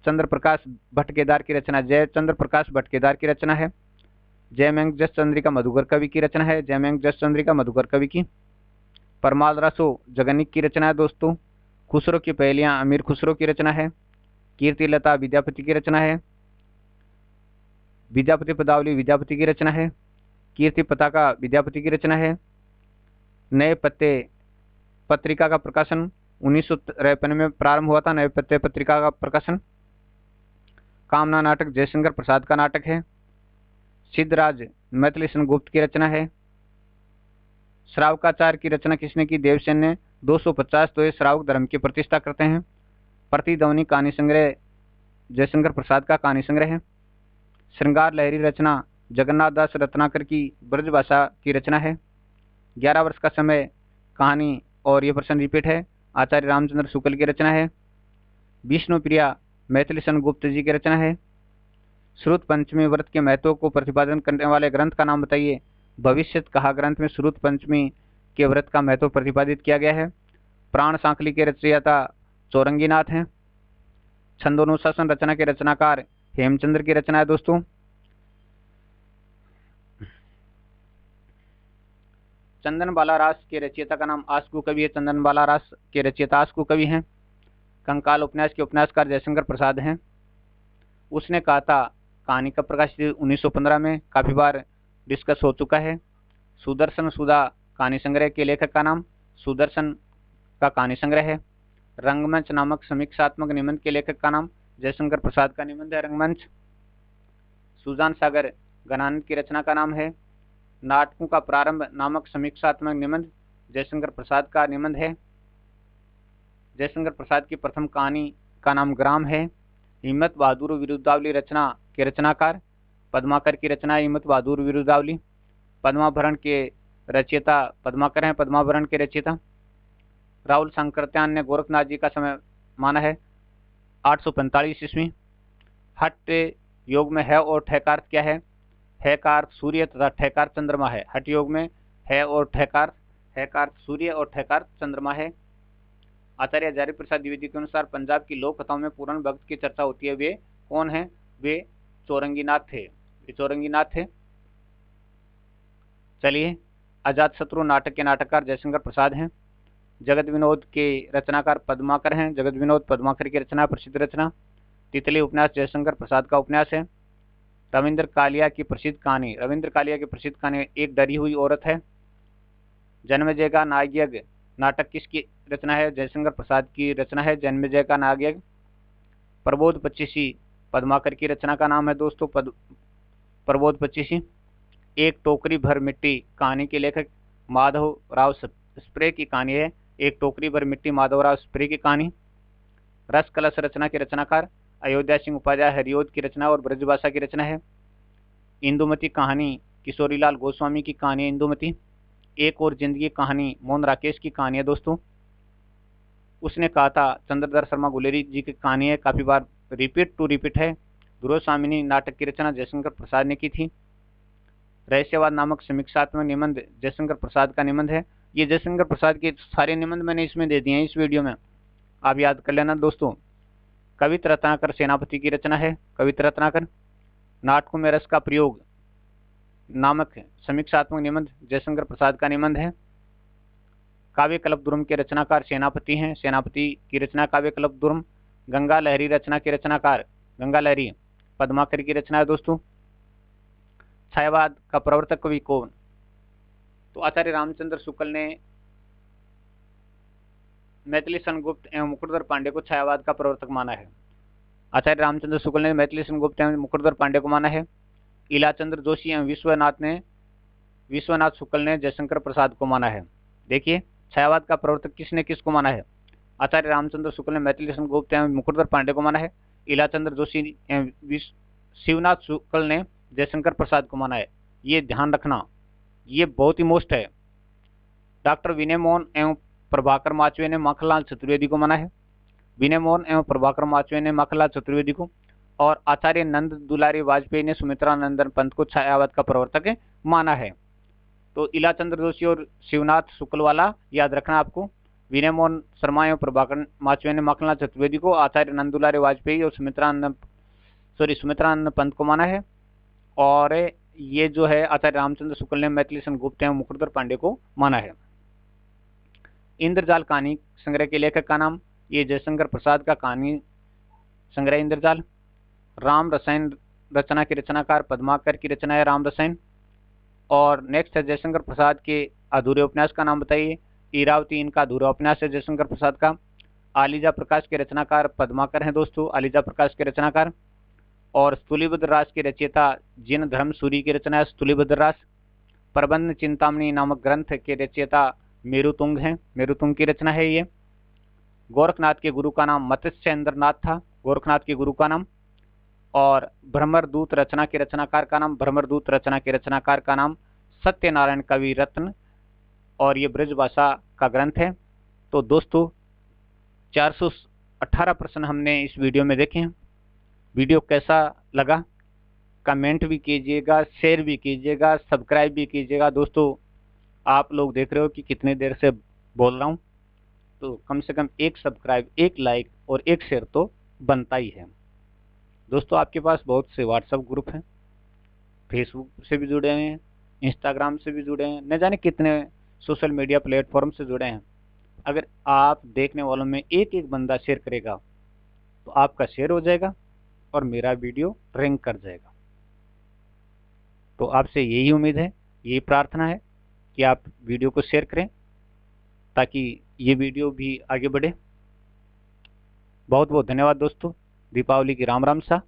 चंद्र प्रकाश भट्ट केदार की रचना जय चंद्र प्रकाश भट्ट केदार की रचना है। जयमेंग जस चंद्रिका मधुकर कवि की रचना है जयमेंग जस चंद्रिका मधुकर कवि की। परमाल रासो जगन्निक की रचना है दोस्तों। खुसरो की पहेलियां अमीर खुसरो की रचना है। कीर्तिलता विद्यापति की रचना है। विद्यापति पदावली विद्यापति की रचना है। कीर्ति पताका विद्यापति की रचना है। नए पत्ते पत्रिका का प्रकाशन 1953 में प्रारंभ हुआ था। नए पत्ते पत्रिका का प्रकाशन। कामना नाटक जयशंकर प्रसाद का नाटक है। सिद्धराज मैथिली गुप्त की रचना है। श्रावकाचार की रचना किसने की? देवसेन ने। 250 तो ये श्रावक धर्म की प्रतिष्ठा करते हैं। प्रतिध्वनि कहानी संग्रह जयशंकर प्रसाद का कहानी संग्रह है। श्रृंगार लहरी रचना जगन्नाथ दास रत्नाकर की ब्रजभाषा की रचना है। 11 वर्ष का समय कहानी और ये प्रश्न रिपीट है आचार्य रामचंद्र शुक्ल की रचना है। विष्णु प्रिया मैथिली गुप्त जी की रचना है। श्रुत पंचमी व्रत के महत्व को प्रतिपादन करने वाले ग्रंथ का नाम बताइए? भविष्यत कहा ग्रंथ में श्रुत पंचमी के व्रत का महत्व प्रतिपादित किया गया है। प्राण सांकली के रचयिता चौरंगीनाथ हैं। छंदोनुशासन रचना के रचनाकार हेमचंद्र की रचना है दोस्तों। चंदन बाला रास के रचयिता का नाम आस्कू कवि है। चंदन बाला रास के रचयिता आस्कू कवि हैं। कंकाल उपन्यास के उपन्यासकार जयशंकर प्रसाद हैं। उसने कहा था कहानी का प्रकाशित 1915 में काफी बार डिस्कस हो चुका है। सुदर्शन सुधा कहानी संग्रह के लेखक का नाम सुदर्शन का कहानी संग्रह है। रंगमंच नामक समीक्षात्मक निबंध के लेखक का नाम जयशंकर प्रसाद का निबंध है रंगमंच। सुजान सागर गणानंद की रचना का नाम है। नाटकों का प्रारंभ नामक समीक्षात्मक निबंध जयशंकर प्रसाद का निबंध है। जयशंकर प्रसाद की प्रथम कहानी का नाम ग्राम है। हिम्मत बहादुर विरुद्धावली रचना के रचनाकार पद्माकर की रचना है हिम्मत बहादुर विरुद्धावली। पद्माभरण के रचयिता पद्माकर हैं। पद्माभरण के रचयिता राहुल शंकरत्यान ने गोरखनाथ जी का समय माना है 845 ईस्वी। हट योग में है और ठहकार क्या है? है का अर्थ सूर्य तथा ठे का अर्थ चंद्रमा है। हठ योग में है और ठे का अर्थ सूर्य और ठे का अर्थ चंद्रमा है। आचार्य हजारी प्रसाद द्विवेदी के अनुसार पंजाब की लोक कथाओं में पूर्ण भक्त की चर्चा होती है। वे कौन है? वे चौरंगीनाथ थे। वे चौरंगीनाथ थे। चलिए, अजातशत्रु नाटक के नाटककार जयशंकर प्रसाद हैं। जगत विनोद के रचनाकार पद्माकर हैं। जगत विनोद पद्माकर की रचना, प्रसिद्ध रचना। तितली उपन्यास जयशंकर प्रसाद का उपन्यास है। रविंद्र कालिया की प्रसिद्ध कहानी, रविंद्र कालिया की प्रसिद्ध कहानी एक डरी हुई औरत है। जन्मेजय का नागयज्ञ नाटक किसकी रचना है? जयशंकर प्रसाद की रचना है जन्मेजय का नागयज्ञ। प्रबोध पच्चीसी पद्माकर की रचना का नाम है दोस्तों, प्रबोध पच्चीसी। एक टोकरी भर मिट्टी कहानी के लेखक माधव राव स्प्रे की कहानी है। एक टोकरी भर मिट्टी माधव राव स्प्रे की कहानी। रस कलश रचना के रचनाकार अयोध्या सिंह उपाध्याय हरिओद की रचना और ब्रजभाषा की रचना है। इंदुमती कहानी किशोरीलाल गोस्वामी की कहानी है इंदुमती। एक और जिंदगी कहानी मोहन राकेश की कहानी है दोस्तों। उसने कहा था चंद्रधर शर्मा गुलेरी जी की कहानी है, काफी बार रिपीट है। ध्रुव स्वामिनी नाटक की रचना जयशंकर प्रसाद ने की थी। रहस्यवाद नामक समीक्षात्मक निबंध जयशंकर प्रसाद का निबंध है। ये जयशंकर प्रसाद के सारे निबंध मैंने इसमें दे दिए हैं इस वीडियो में, आप याद कर लेना दोस्तों। कवित रत्नाकर सेनापति की रचना है, कवित रत्नाकर। नाटकों में रस का प्रयोग नामक समीक्षात्मक निबंध जयशंकर प्रसाद का निबंध है। काव्य कल्पद्रुम के रचनाकार सेनापति हैं, सेनापति की रचना काव्य कल्पद्रुम। गंगा लहरी रचना के रचनाकार गंगा लहरी पद्माकर की रचना है दोस्तों। छायावाद का प्रवर्तक कवि कौन? तो आचार्य रामचंद्र शुक्ल ने मैथिली सेनगुप्त एवं मुकुटधर पांडे को छायावाद का प्रवर्तक माना है। आचार्य रामचंद्र शुक्ल ने मैथिली सेनगुप्त एवं मुकुटधर पांडे को माना है। इलाचंद्र जोशी एवं विश्वनाथ शुक्ल ने जयशंकर प्रसाद को माना है। देखिए, छायावाद का प्रवर्तक किसने किसको माना है? आचार्य रामचंद्र शुक्ल ने मैथिली सेनगुप्त एवं मुकुटधर पांडे को माना है। इलाचंद्र जोशी एवं शिवनाथ शुक्ल ने जयशंकर प्रसाद को माना है। ये ध्यान रखना, ये बहुत ही मोस्ट है। डॉक्टर विनय मोहन एवं प्रभाकर माचवे ने माखनलाल चतुर्वेदी को माना है। विनय मोहन एवं प्रभाकर माचवे ने माखनलाल चतुर्वेदी को, और आचार्य नंद दुलारी वाजपेयी ने सुमित्रा नंदन पंत को छायावाद का प्रवर्तक माना है। तो इलाचंद्र जोशी और शिवनाथ शुक्ल वाला याद रखना आपको। विनय मोहन शर्मा एवं प्रभाकर माचवे ने माखनलाल चतुर्वेदी को, आचार्य नंद दुलारी वाजपेयी और सुमित्रा नंदन पंत को माना है। और ये जो है आचार्य रामचंद्र शुक्ल ने मैथिली सेनगुप्त एवं मुकुटधर पांडे को माना है। इंद्रजाल कहानी संग्रह के लेखक का नाम, ये जयशंकर प्रसाद का कहानी संग्रह इंद्रजाल। राम रसायन रचना के रचनाकार पद्माकर की रचना है राम रसायन। और नेक्स्ट है जयशंकर प्रसाद के अधूरे उपन्यास का नाम बताइए। इरावती इनका अधूरा उपन्यास है जयशंकर प्रसाद का। आलिजा प्रकाश के रचनाकार पद्माकर हैं दोस्तों, आलिजा प्रकाश के रचनाकार। और स्तुलिभद्र रास के रचयिता जिन धर्म सूरी की रचना है स्तुलिभद्र रास। प्रबंध चिंतामणि नामक ग्रंथ के रचयिता मेरुतुंग हैं, मेरुतुंग की रचना है ये। गोरखनाथ के गुरु का नाम मत्स्येंद्रनाथ था, गोरखनाथ के गुरु का नाम। और भ्रमरदूत रचना के रचनाकार का नाम, भ्रमरदूत रचना के रचनाकार का नाम सत्यनारायण कवि रत्न, और ये ब्रजभाषा का ग्रंथ है। तो दोस्तों 418 प्रश्न हमने इस वीडियो में देखे हैं। वीडियो कैसा लगा कमेंट भी कीजिएगा, शेयर भी कीजिएगा, सब्सक्राइब भी कीजिएगा। दोस्तों आप लोग देख रहे हो कि कितनी देर से बोल रहा हूँ, तो कम से कम एक सब्सक्राइब, एक लाइक और एक शेयर तो बनता ही है। दोस्तों आपके पास बहुत से व्हाट्सएप ग्रुप हैं, फेसबुक से भी जुड़े हैं, इंस्टाग्राम से भी जुड़े हैं, न जाने कितने सोशल मीडिया प्लेटफॉर्म से जुड़े हैं। अगर आप देखने वालों में एक एक बंदा शेयर करेगा तो आपका शेयर हो जाएगा और मेरा वीडियो रैंक कर जाएगा। तो आपसे यही उम्मीद है, यही प्रार्थना है कि आप वीडियो को शेयर करें ताकि ये वीडियो भी आगे बढ़े। बहुत बहुत धन्यवाद दोस्तों। दीपावली की राम राम सा।